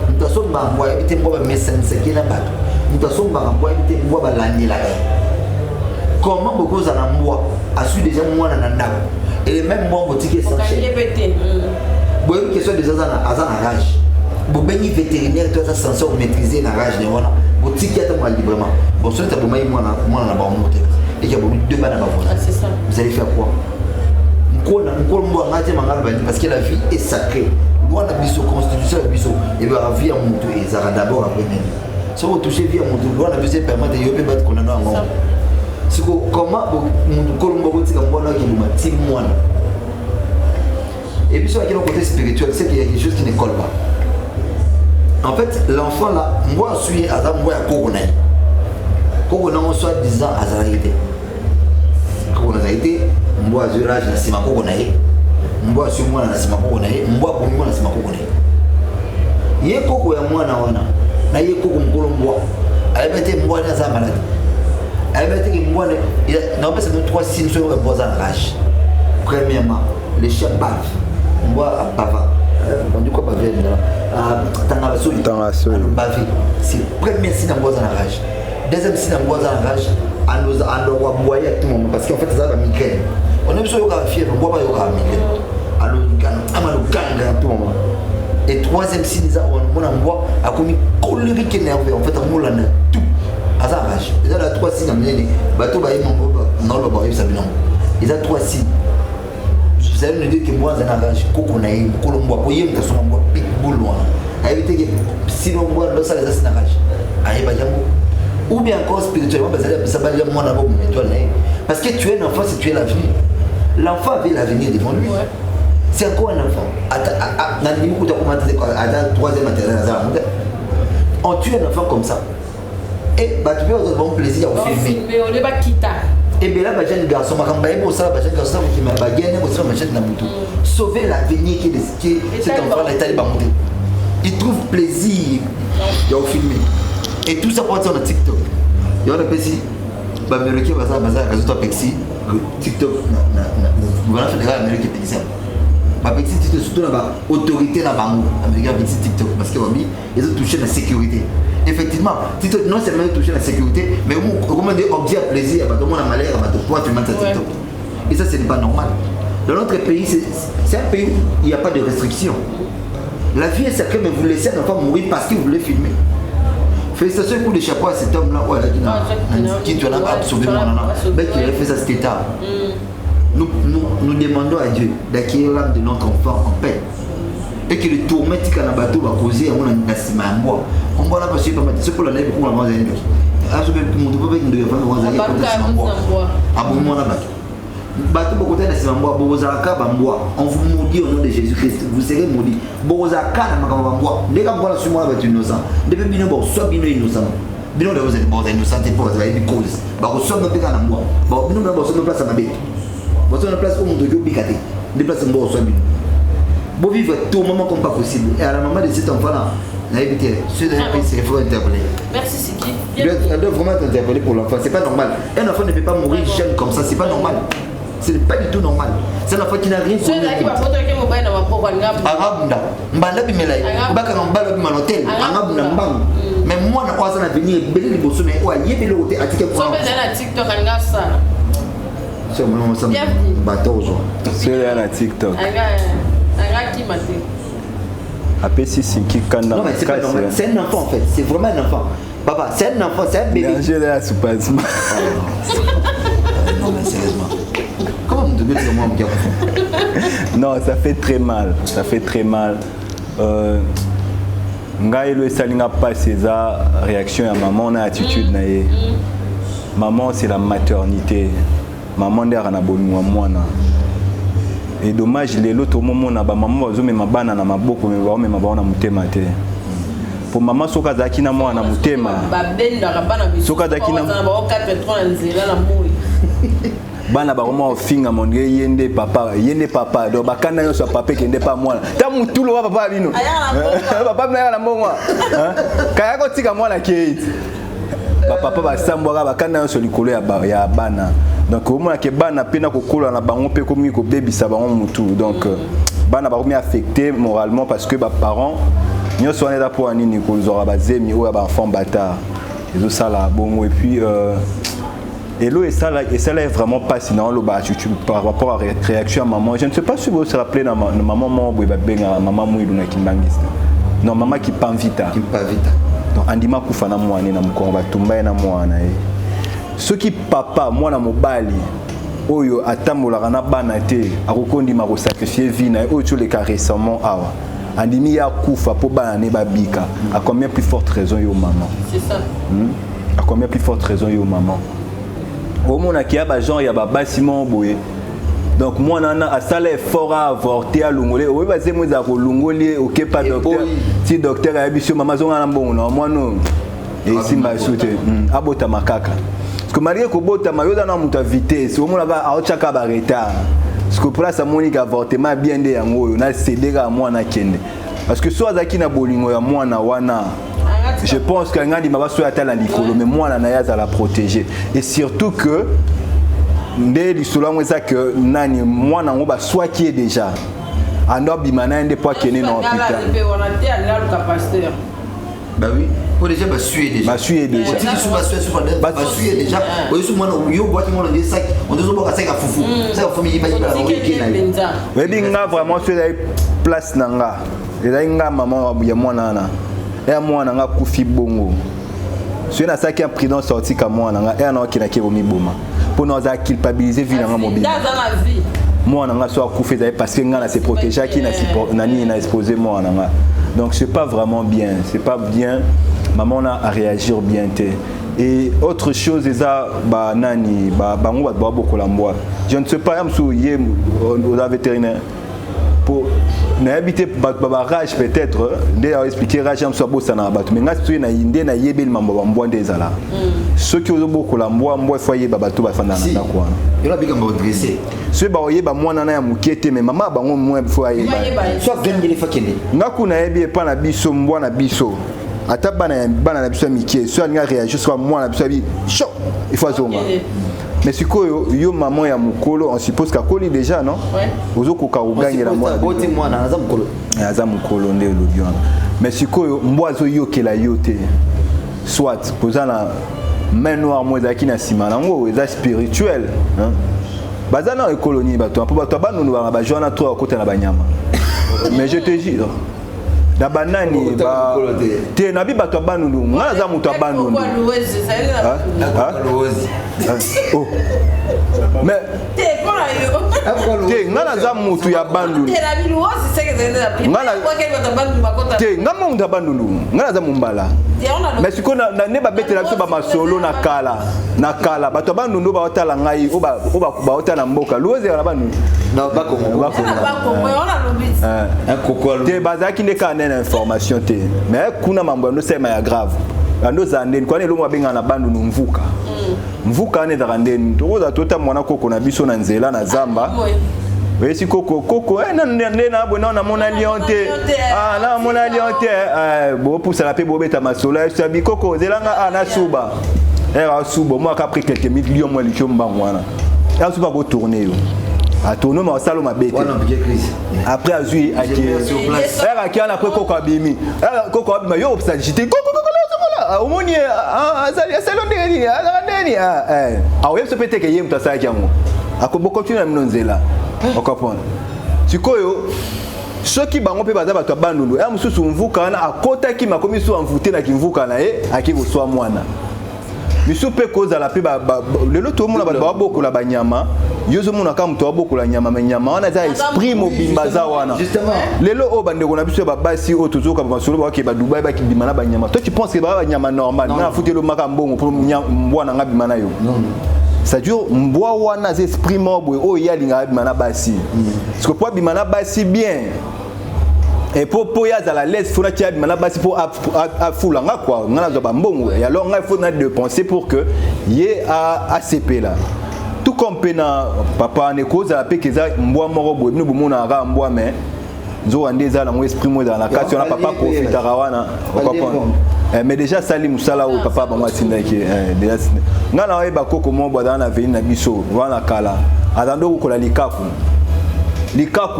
Mutasso Barambo a été boire médecin, c'est qui n'a pas. Mutasso Barambo a été boire l'année là. Comment beaucoup ça n'a moi a su déjà moi dans la et les mêmes moi boutique sans cher. Bon une question des azana rage. Bon ben vétérinaire toi ça censure maîtriser la rage ne voilà. Boutique est moi librement. Bon ça tu as moi na ba monter. Et il y a deux balles à ba. C'est ça. Vous allez faire quoi? Parce que la vie est sacrée. Nous on a mis sur constitution et bien la vie à mon tour et ça va d'abord après même. Si vous touchez vie à mon tour, on a besoin de permettre de yopé battre qu'on a en haut. C'est comment mon colombo c'est comme moi là qui nous matin moi. Et puis sur le côté spirituel, c'est qu'il y a quelque chose qui ne colle pas. En fait, l'enfant là, moi je suis à moi à Kogonai. Kogonai on soit 10 ans à Zaraïté. Kogonai moi je rage na sima Kogonai. Moi sur moi na sima Kogonai. Moi pour moi na sima Kogonai. Yé koko ya mwana wana. Na yé koko mkolombo. Ayebete mwana za malade. Ayebete ki mwana non mais c'est nous trois signes sur le bois en rage. Premièrement, les chiens bavent. Moi à bava. On dit quoi baver là? Tangaso. Baver. C'est le premier signe en bois en rage. Deuxième signe en bois en rage. À nous envoyer à tout moment parce qu'en fait ça va migraine. On aime ça yoga fièvre, on voit pas yoga migraine. Alors on gagne à tout moment. Et troisième signe on envoie à comme colérique énervé en fait on l'a tout à ça rage. Ils ont la trois signes amenés bateau ba mon non le ba ça bien. Ils ont trois signes. ça veut dire que moi, j'ai un rage, coconaï, colombo, koyem, que son bois, pitbull, loin. Éviter que sinon, moi, le salaire, c'est un rage. Aïe, bah, ou bien encore spirituellement, ça va dire moi d'abord, parce que tu es un enfant, c'est tu es l'avenir. L'enfant avait l'avenir devant lui. C'est encore un enfant. On tue un enfant comme ça. Et bah, tu peux avoir bon plaisir au filmer. Et bien là, j'ai un garçon, sauver l'avenir qui cet enfant l'état de monter. Il trouve plaisir au filmer. Et tout ça pour être sur le TikTok. Il y a un peu si, Américain va ça, Pexi, TikTok, voilà, fédéral américain Pexi. Pexi, TikTok, surtout là-bas, autorité là-bas, américain Pexi, TikTok, parce qu'ils ont touché la sécurité. Effectivement, TikTok, non seulement touché la sécurité, mais comment dire, objet à plaisir, tout le monde a malheur, toi tu mets ta TikTok. Et ça, ce n'est pas normal. Dans notre pays, c'est un pays où il n'y a pas de restriction. La vie est sacrée, mais vous laissez un enfant mourir parce que vous voulez filmer. Félicitations pour le chapeau à cet homme-là, qui tu as absorbé mon âme, mais qui a fait ça, c'était tard. Nous demandons à Dieu d'acquérir l'âme de notre enfant en paix. Et que le tourment qui est dans le bateau va causer à mon nassima en bois. On voit là parce que c'est pour la neige pour la manger. Ah, je vais vous dire que nous devons avoir un bois. Ah, bon, moi là-bas. Bateau pour côté nassima en bois, Borozaka en bois. On vous maudit au nom de Jésus-Christ. Vous serez maudits. Borozaka en bois. Dès qu'on voit la sumo avec innocent. Depuis bino bon, soit bino innocent. Bino de vous êtes bon innocent et pour vous avez des causes. Bah, vous sommes dans en bois. Bon, bino de vous sommes place à ma bête. Vous sommes en place où on doit piquer. Des places en bois soit bino. Vous vivez tout moment comme pas possible. Et à la maman de cet enfant-là, il faut interpeller. Merci Siki. Il doit vraiment être interpellé pour l'enfant. C'est pas normal. Un enfant ne peut pas mourir jeune comme ça. C'est pas normal. Ce n'est pas du tout normal. C'est un enfant qui n'a rien pour lui. Mais moi, je crois que ça va venir. TikTok. Après, si c'est qui quand non, mais c'est pas normal. C'est un enfant en fait. C'est vraiment un enfant. Papa, c'est un enfant, c'est un bébé. Non, mais sérieusement. Comment vous devez dire moi, mon gars? Non, ça fait très mal. Ça fait très mal. Ngai le salinga pas César réaction à maman na attitude na ye. Maman c'est la maternité. Maman ndera na bonwa mwana. Et dommage les l'autre moment na ba maman bazo me mabana na maboko me ba me mabana mutema te. Pour maman soka zaki na mwana mutema. Ba benda rabana biso. Soka zaki na ba 4 nzela na moyi. Bana ba comment finga mon yende papa do bakana yo so papa kende pa mwana. Ta mutulo wa papa bino. Papa na la mbongwa. Kaya ko tika mwana ke. Ba papa ba sambwa bakana yo so likolo ya bana. Donc au moins que bana pena kokola na bango pe komi ko bebisa bango mutu. Donc bana ba komi affecté moralement parce que ba parents nyo so là pour anini ko zora bazemi ou ba enfant bâtard. Ils ont ça là bon et puis et l'eau et ça là est vraiment fascinant le bas par rapport à réaction à maman. Je ne sais pas si vous vous rappelez na maman mo ba benga maman muidu na kimbangisa. Non maman qui pas vita. Qui pas vita. Donc andima kufana mwana na mkongo batumba na mwana ce qui papa mwana mobali oyo atambolaka na bana te akokondima ko sacrifier vie na oyo tu le cas récemment awa andimi ya kufa po bana ne babika à combien plus forte raison yo maman. C'est ça. À combien plus forte raison yo maman. Au mona ki ya ba genre ya ba basiment boye. Donc moi nana asala effort à avorter à longolé oyo bazé mo za ko longolé OK pas docteur si docteur a biso maman zonga na mbongo na moi non et si ma soute abota makaka. Parce que Marie Kobota Mayoda na muta vitesse au mona ba aochaka ba retard. Parce que pour la sa monique avortement bien de yango na céder à moi na kende. Parce que so azaki na bolingo ya mwana wana je pense que ngandi maba so atala likolo mais mwana na ya za la protéger et surtout que ndé lisolo ngweza que nani mwana ngo ba soit qui est déjà ando bimana ndé po kene na hôpital. Bah oui, pour déjà suer déjà. Suer déjà. Suer déjà. Oui, sur moi yo boîte mon le sac, on doit boire sac à foufou. Ça faut me imaginer la week-end. Oui, binga vraiment sur la place nanga. Et là nga maman ya mwana na. Et mwana nga kufi bongo. Sur na sac imprudent sorti comme mwana nga et na ki na ke bomi boma. Pour nous culpabiliser vie nanga mobile. moi on a soit coupé parce que ngana s'est protégé qui n'a exposé moi on a. Donc c'est pas vraiment bien, c'est pas bien. Maman on a à réagir bien et autre chose c'est ça bah nani bah bango ba beaucoup lamboa. Je ne sais pas am yé aux vétérinaires pour n'habiter ba rage peut-être de expliquer rage am so bossa na bato mais ngasi na inde na yebel mambo ba mbwa ndezala ceux qui ont beaucoup lamboa mbwa foyer ba bato ba fanda na kwa yo bika mbo dresser ceux ba oyeba mwana na ya mukete mais maman bango moins foyer so gangeli fakende ngaku na yebi pa na biso mbwa na biso ata bana na biso mikie so nga réagir soit moi na biso bi chaud il faut azonga mais sikoyo yo maman ya mukolo on suppose ka koli déjà non ozo ko ka uganye la mwana boti mwana aza mukolo aza mukolo nde lobiona mais sikoyo mbwa zo yokela yote soit kozana main noire moi za kina sima nango eza spirituel hein bazana ekolonie bato po bato banunu ba joana to akota na banyama mais je te jure na banani ba te na bi bato banunu ngana za muto banunu oh mais te ngana za muto ya banunu te ngama muto banunu ngana za mumbala mais siko na ne ba betela biso ba masolo na kala bato banunu ba otala ngai ba otala mboka luoze na banunu na bako te bazaki ne ka nena information te mais kuna mambo no sema ya grave ando zandeni kwa nelo mwabenga na bandu mvuka mvuka ne zarandeni toza tota mwana koko na biso na nzela na zamba wesi koko na bona na mona lionte na mona lionte bo pousa la pe bo beta masola sabi koko zelanga na suba era suba moi ka pris quelques millions moi li chomba mwana ya suba ko tourner yo a tourner ma salo ma bête après azui sur place era ki ana après koko abimi koko abima yo obsagité koko omoni salon ndeni awe se peut-être que yem tasa kiamu akoboko tuna minonzela okapona sikoyo soki bango pe baza bato bandundu ya mususu mvuka na akota ki makomi so amvute na kimvuka na akiko swa mwana misu pe koza la pe lelo to mona ba boko la banyama yozo mona ka mto boko la nyama menyama wana za esprit mobimba za wana lelo o bande ko na biso ba basi o tozoka ba solo ba ke ba Dubai ba ki bimana banyama toi tu penses que ba nyama normal na futelo maka mbongo pour mbwana nga bimana yo ça dure mbwa wana za esprit mobwe o ya linga bimana basi parce que pour bimana basi bien et pour y a la laisse faut la bimana basi pour a fulanga quoi ngana zo ba mbongo et alors il faut de penser pour que yé a ACP là tout comme pena papa ne cause la pe que za mbwa moro boy nous bomona ra mbwa mais zo andeza la mo esprit mo dans la case on a papa profita rawana mais déjà sali musala o papa ba matinda ki déjà ngana wa ba koko mo boda na veni na biso wana kala azando ko la likaku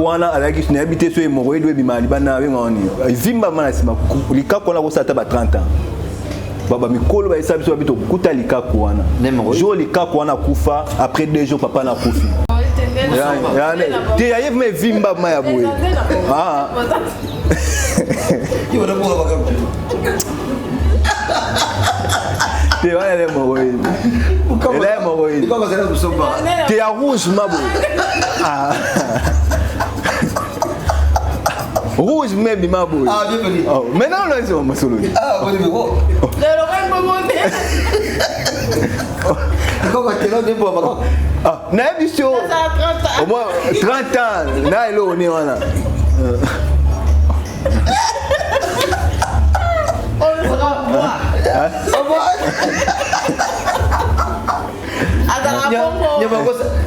wana alaki na habité so mo edwe bimali bana we ngoni vimba mana sima likaku wana ko sata ba 30 ans baba mikolo ba esa biso bito kuta likaku wana jour likaku wana kufa après 2 jours papa na kufi te yaye me vimba maya boye yo na bola baka te wana le moroïde ele moroïde comment ça nous sommes pas te ya rouge mabo rouge même mabo bienvenue maintenant là c'est mon solo bon numéro le même monde comment tu l'as dit pour baka na biso au moins 30 ans na elo on est wana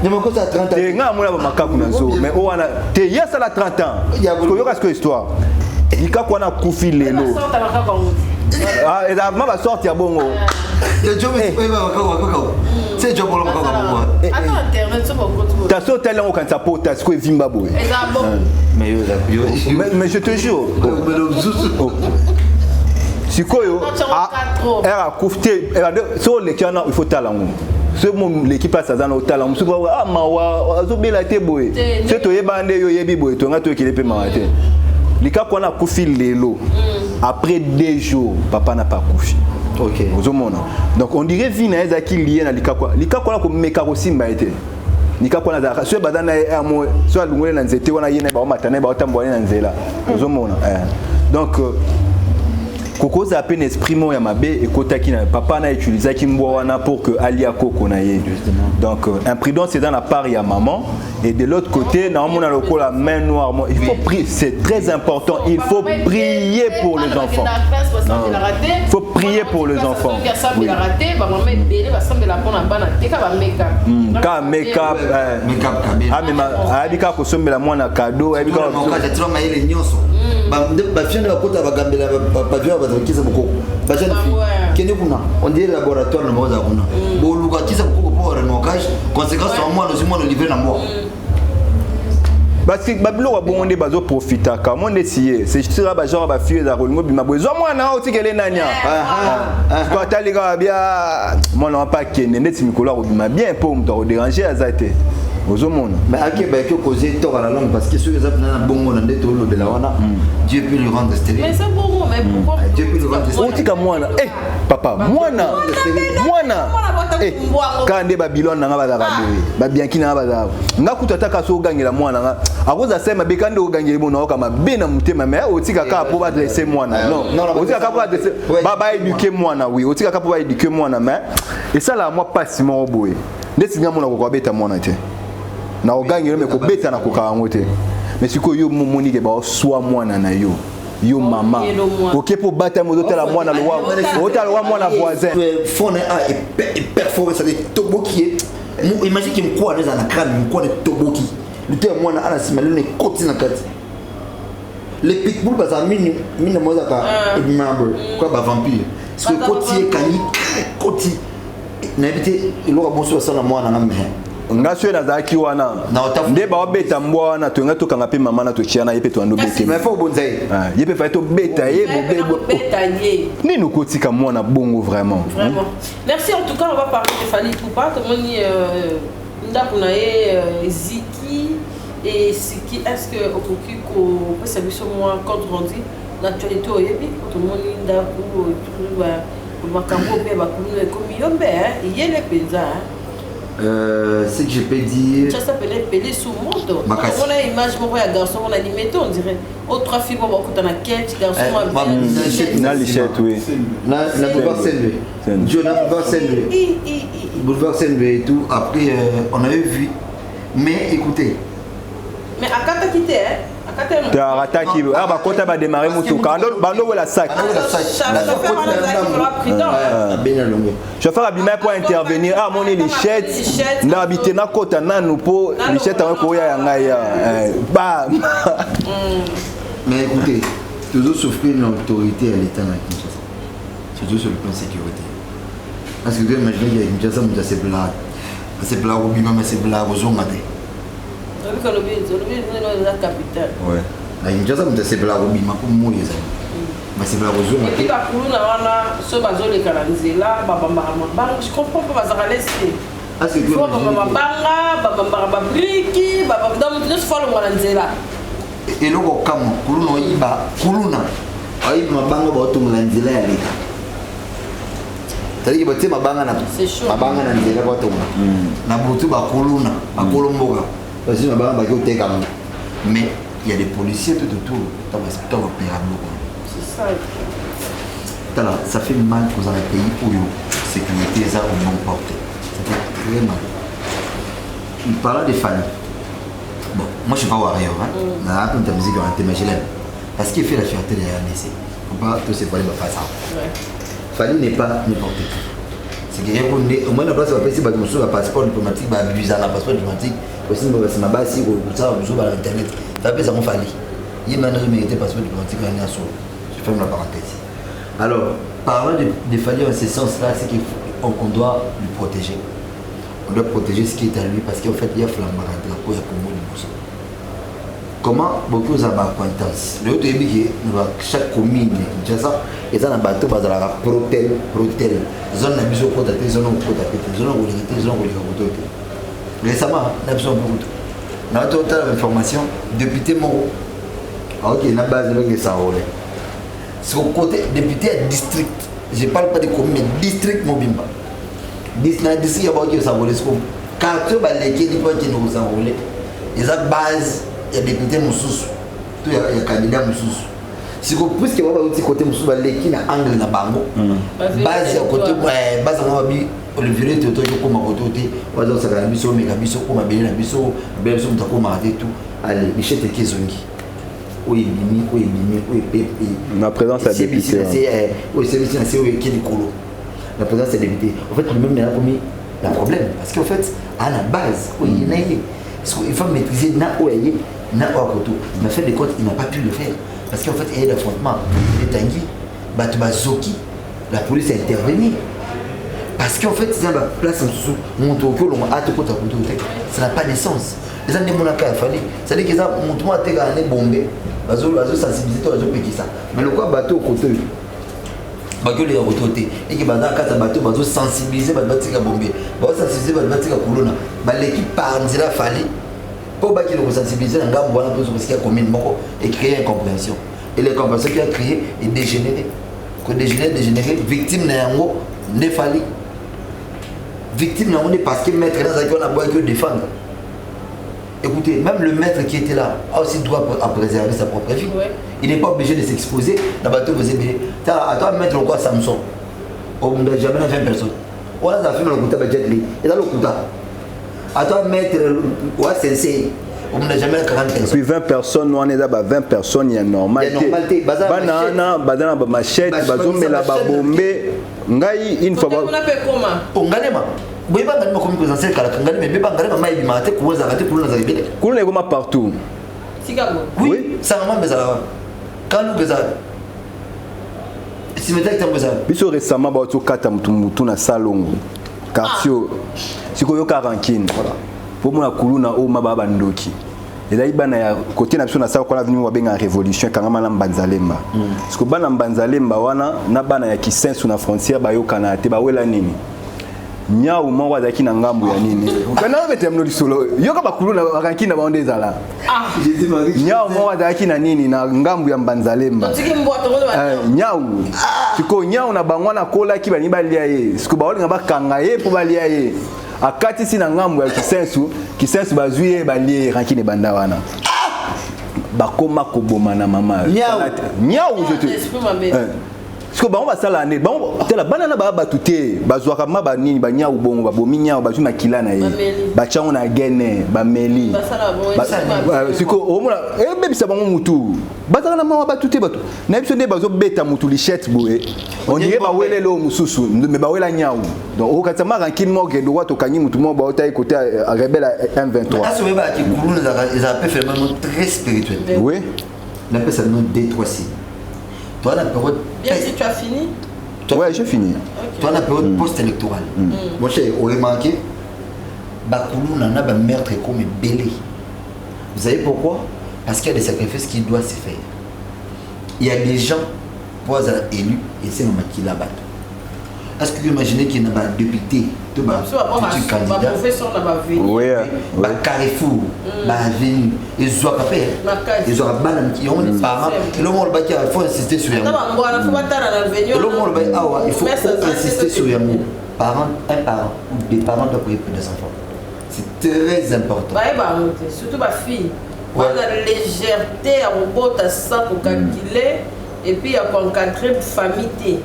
Nyamakosa 30 ans. Te nga mona ba makaku na zo mais o wana te yesa la 30 ans. Ko yoka ce histoire. Likaku wana kufi lelo. Et ma ba sorti ya bongo. Le job est pas makako. C'est job pour le makako. Attends internet so bongo. Ta sauté là on quand ça pota ce ko vimba boy. Mais je te jure. Sikoyo era kufte so le kiana il faut talango ce mon l'équipe ça dans talango so mawa azobela te boy c'est to yebande yo yebi boy to ngato ki lepe mawate lika kona kufi lelo après 2 jours papa n'a pas kufi OK ozomona donc on dirait vina ezaki lié na lika kona ko meka ko simba été nika kwa na so badana amo so alungole na nzete wana yena ba matana ba otambola na nzela ozomona donc kokoza peine esprit mo ya mabe ekotaki na papa na utilisé ki mbwa wana pour que alia koko na ye donc imprudence c'est dans la part ya maman et de l'autre côté na mona lokola main noire il faut prier, c'est très important, il faut prier pour les enfants. Il faut prier pour les enfants. Oui. Make-up abika kosombela mwana cadeau abika on dirait laboratoire na moza kuna boluka kisa beaucoup pour renokage conséquence sur moi le livrer na moi parce que babilo wa bonde bazo profita ka monde sié c'est sera ba genre ba fille za rolingo bima bezo mwana o tikele nanya ko talika bia mwana pa kene ndeti mikolo ko bima bien pour me déranger azate ozomona mais aké ba ko causer to la langue parce que ceux qui na bongo na ndeto lo de la wana Dieu peut le rendre stérile mais c'est bon mais pourquoi Dieu peut le rendre stérile otika mwana papa mwana kande Babylone nga bazaka boye ba bianki na bazaka ngakuta taka so gangela mwana nga akoza sema bekande ogangela mona okama bena mutema mais otika ka po ba dresser mwana non otika ka po ba dresser ba éduquer mwana oui otika ka po ba éduquer mwana mais et ça là moi pas si mon boye ndeti ngamona ko beta mwana te na ogangela me ko beta na ko kaango te mais siko yo momoni ke ba so mwana na yo yo mama OK pour battre moto la mwana loi otala loi mwana voisin fone a hyper fort ça dit toboki imagine qu'il me croit dans la crâne me croit de toboki le terme mwana ana simalone koti na kati les pitbull baza mini moza ka membre quoi ba vampire ce koti kani koti na habité il aura bon sur na mwana na mère ngaswe na zaki wana nde ba obeta mbwa wana to ngato kanga pe mama na to chiana yepe to ando bete mais faut bonzaye yepe fa to beta ye beta ye ni nous kotika mwana bongo vraiment merci en tout cas on va parler de Fally Ipupa tout le monde ndako na ye Ziki et Siki est-ce que okoki ko peut servir sur moi compte rendu l'actualité oyebi tout le monde ndako tout makambo be ba kulu comme yombe yele penza ce que je peux dire ça s'appelle Pelé sous moto on a image mon garçon on a animé on dirait autre filles on va écouter na quête garçon na lichette oui na boulevard Saint-Louis boulevard Saint-Louis boulevard Saint-Louis et tout après on avait vu mais écoutez mais à quand t'as quitté tu as attaqué ba kota ba démarrer moto bando wala sac chauffeur abima pour intervenir mon lichette na habiter na kota nanu po lichette ko ya ngaya ba mais écoutez toujours souffrir l'autorité à l'état na Kinshasa surtout sur le plan sécurité parce que vous imaginez qu'il y a Kinshasa mais c'est blague ou bien mais c'est blague aux hommes la capitale ouais na Kinshasa mais c'est blague ou bien mais mais c'est blague aux hommes et puis la kuluna wana so bazole kananzela babamba je comprends pas bazaka laisser ah c'est quoi babamba briki babamba donc nous faut le mwanzela et loko kama kuluna iba kuluna aiba mabanga ba otunga nzela ya leta tali ba tema banga na mabanga na nzela ba otunga na butu ba kuluna ba kolomboka parce que mabanga ba ko teka mais il y a des policiers tout autour dans respect au pérable c'est ça ça fait mal dans un pays où la sécurité est au bon porté ça fait très mal il parle des Fally bon moi je suis pas warrior hein na musique mais je l'aime parce qu'il fait la fierté de la RDC faut pas tous ces Fally pas ça Fally n'est pas n'importe qui c'est que au moins la place va passer sur le passeport diplomatique va abuser la passeport diplomatique aussi c'est ma base si ça va sur internet ça peut ça mon Fally il m'a mérité passeport diplomatique à Niasso je ferme la parenthèse alors parlant de Fally en ce sens là c'est qu'on doit le protéger on doit protéger ce qui est à lui parce qu'en fait il y a flambara de la peau et Congo de Moussa comment beaucoup ont acquaintance le autre est chaque commune Kinshasa et ça na bateau bazala protel zone na biso ko daté zone ko daté zone ko daté zone ko daté récemment na biso beaucoup na total information député Moro OK na base de ça rôle c'est au côté député à district je parle pas de commune mais district Mobimba district ya ba ko ça rôle quartier baleki ni pote nous enrôler ils a base il y a député mususu tout il y a candidat mususu si ko puisque on va aussi côté mususu baleki na angle na bango base côté base on va bi Olivier Toto ko ma côté wazo saka biso meka biso ko ma bele na biso bele biso mutako ma tout allez bichette kezongi oui ma présence à député oui c'est c'est qui est colo la présence des députés en fait le même n'a commis un problème parce qu'en fait à la base oui il faut maîtriser na oye na okoto mais fait des comptes il n'a pas pu le faire parce qu'en fait il y a l'affrontement les tangi batubazoki la police a intervenu parce qu'en fait c'est la place en dessous mon toko l'on a tout côté ça n'a pas de sens les gens ne m'ont pas fallu c'est à dire que ça mon a été gagné bombé bazo sensibiliser toi bazo péki ça mais le quoi bateau côté bateau les autoté et que banda kata bateau bazo sensibiliser bazo tika bombé bazo sensibiliser bazo tika colonna ba l'équipe par nzela fallait pour ba qui le sensibiliser na ngambo wana parce qu'il y a commune moko et créer incompréhension et les compréhensions qui a créé et dégénéré victime na yango ne fallait victime na yango parce que maître dans ça qu'on a besoin de défendre. Écoutez, même le maître qui était là a aussi droit à préserver sa propre vie. Ouais. Il n'est pas obligé de s'exposer. Dans le bateau, vous avez dit, à toi, maître, quoi, Samson. On n'a jamais 20 personnes. On a fait le Kouta, et dans le Kouta. À toi, maître, ouais, c'est. On n'a jamais 40 personnes. Puis 20 personnes, on est là, 20 personnes, il y a normal. Il y a normalité. Banana, banana, machette, bazomé, la babombé. Ngai, une fois. On appelle comment? On gagne. Oui, bah, comme présidentiel, mais pas grave, mais il m'a été pour arrêter pour nous arriver. Qu'on est comme partout. Oui, ça vraiment besoin. Quand nous besoin. Si mettez que besoin. Biso récemment, bah, tu kata mutu na salon. Cartio. Si ko yo karankine. Voilà. Pour moi, kuluna o mababa ndoki. Et là, il y a côté na biso na salon qu'on a venu wa benga révolution quand même na Mbanzalemba. Parce que bana Mbanzalemba wana na bana ya kisensu na frontière ba yo kana te ba wela nini. Nyau mwa zaki na ngambu ya nini kana bete mno lisolo yoka bakulu na rankina baonde zala nyau mwa zaki na nini na ngambu ya Mbanzalemba nyau siko nyau na bangwana kola ki bani balia ye siko baoli ngaba kanga ye po balia ye akati si na ngambu ya kisensu bazuye balie rankine banda wana bakoma koboma na mama nyau je te parce que ba on va sala né bon tela banana ba batuté bazwaka ma ba nini ba nya ubongo ba bomi nya ba zuma kilana ye ba chango na gene ba meli siko o mona e bebisa bango mutu bazaka na ma batuté batu na biso nde bazo beta mutu lichette boye on dirait ba wele lo mususu mais ba wela nya donc o katama rankin mo ke droit to kanyi mutu mo ba otai côté rebelle M23 là ce ba qui coulou ils appellent vraiment très spirituel oui on appelle ça nom D3C. Toi, la période. Bien, si tu as fini. Ouais, j'ai fini. Okay. Toi, la période post-électorale. Moi, j'ai remarqué, Bakoulou n'a pas meurtre comme belé. Vous savez pourquoi? Parce qu'il y a des sacrifices qui doivent se faire. Il y a des gens pour être élus et c'est moi qui la battent. Est-ce que vous imaginez qu'il y a un député, un candidat, oui, Carrefour, Avenue, ils ont qui ont des parents, et le monde il faut insister sur un il faut insister sur un mot. Un parent ou des parents doivent prier pour des enfants. C'est très important. Surtout ma fille. On a la légèreté à robot à ça pour calculer et puis à encadrer une famille.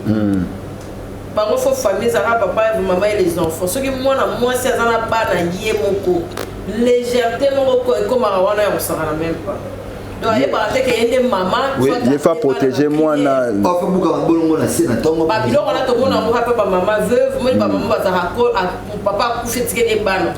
Par contre, famille, ça papa et maman et les enfants. Ce qui moi, c'est ça n'a pas de légèreté, comme on s'en rend même pas. Donc, il y a des mamans. Oui, il faut protéger moi. Il faut que on a tout le monde a maman veuve, moi maman papa coucher des bannes.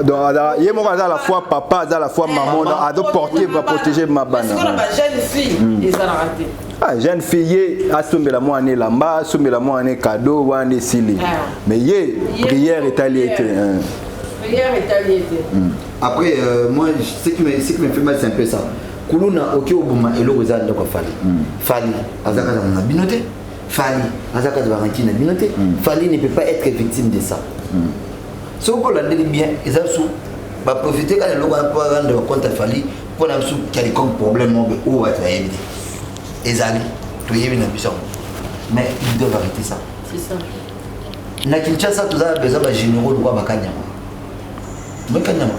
Donc, il y a à la fois papa, à la fois maman, à porter va protéger ma banne. Parce qu'on a jeune fille, ils ont raté. Ah, jeune fille, assomme la moine lamba, assomme la moine cadeau, wane sili. Mais yé, prière est alliée. Prière est alliée. Après, moi, ce qui me fait mal, c'est un peu ça. Kuluna, ok, au bout, et le résultat de quoi Fali. Fali, Azaka n'a binoté. Fali, Azaka de Varanki n'a binoté. Fali ne peut pas être victime de ça. Ce qu'on l'a dit bien, ils ont sous. Va profiter quand le roi peut rendre compte à Fali pour un sous quelconque problème ou à travailler. Et Zali, tu y es une ambition. Mais ils doivent arrêter ça. C'est ça. Na Kinshasa tous a besoin de généraux ou ba kanyama. Mais kanyama.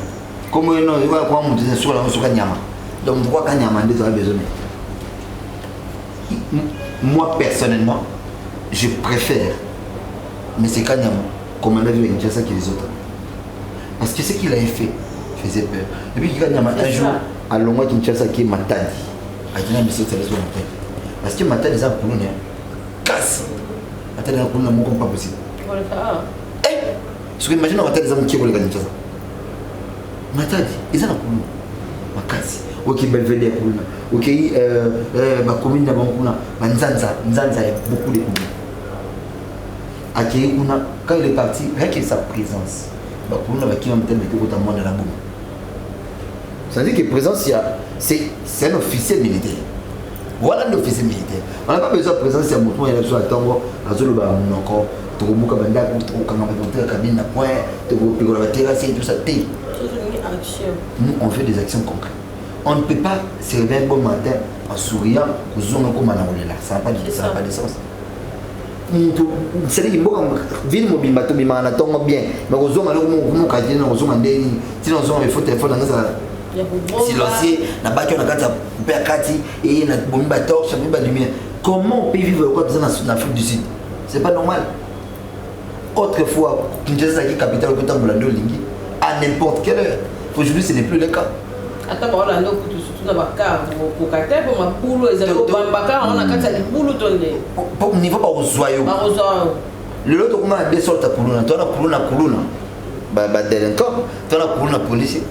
Comme non, il va quoi monter sur la kanyama. Donc pourquoi kanyama des a besoin. Moi personnellement, je préfère mais c'est Kanyama comme on a vu Kinshasa que les autres. Parce que ce qu'il avait fait faisait peur. Depuis que Kanyama un jour à Longwa Kinshasa qui est Matadi. A dit non mais c'est la zone. Parce que Matadi les a pour nous casse. Matadi a pour nous mon pas possible. Ce que imagine Matadi les a qui pour le Kinshasa. Matadi ils ont pour nous. Makasi. Ok Belvedere pour nous. Ok ma commune d'abord pour nous. Nzanza il y a beaucoup de communes. Quand il est parti, rien que sa présence, pour nous qui ont été dans la boue. Ça veut dire que présence c'est un officier militaire. Voilà un officier militaire. On n'a pas besoin de présence il y a beaucoup de choses à attendre. À Zolo encore, tu vois beaucoup de quand on va la cabine à point, tu vois la terrasse et tout ça. Nous on fait des actions concrètes. On ne peut pas se réveiller un bon matin en souriant aux zones comme on est là. Ça n'a pas de sens. C'est-à-dire que ville mobile bateau bima na tongo bien mais aux hommes alors nous kajina aux hommes ndeni sinon aux hommes il faut téléphone dans ça silencieux na baki na kati ya kati et na bomba torche bomba lumière. Comment on peut vivre quoi dans l'Afrique du Sud? C'est pas normal. Autrefois Kinshasa qui capitale que Tambola Lingi à n'importe quelle heure. Aujourd'hui ce n'est plus le cas. Attends, on a un surtout dans ma carte pour carter pour ma poule et zéro bambaka on a quatre de poule tonné. Pour niveau pas aux joyaux. Le lot comment a descendre ta poule, toi la poule ba délinquant, toi la poule la policier.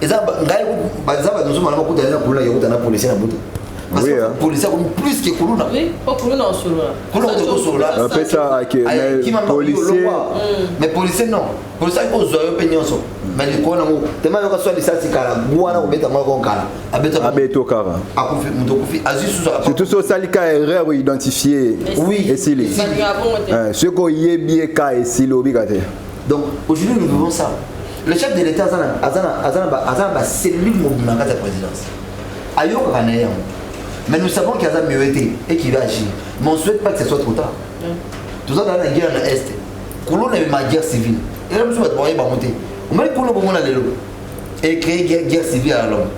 Et ça ngai ba ça va nous sommes beaucoup dans la poule ya na policier na butu. Parce que policier comme plus que poule. Oui, pas poule en solo. Poule en solo. On fait ça avec policier. Mais policier non. Policier aux joyaux peignoso. Mais les quoi non tellement que soit les ça c'est kala guana ou beta moi kon kala abeto kara akufi muto kufi azisu ça c'est tout ça salika erreur identifié oui et si les ce qu'on y est bien ka et si lobi kate. Donc aujourd'hui nous vivons ça. Le chef de l'état azana cellule mouvement de la présidence ayoka kanaya mais nous savons qu'il y a mieux été et qu'il va agir mais on ne souhaite pas que ce soit trop tard. Tout ça dans la guerre dans l'est colon est ma guerre civile et là nous sommes pas monter. On va pour et créer guerre civile à l'homme.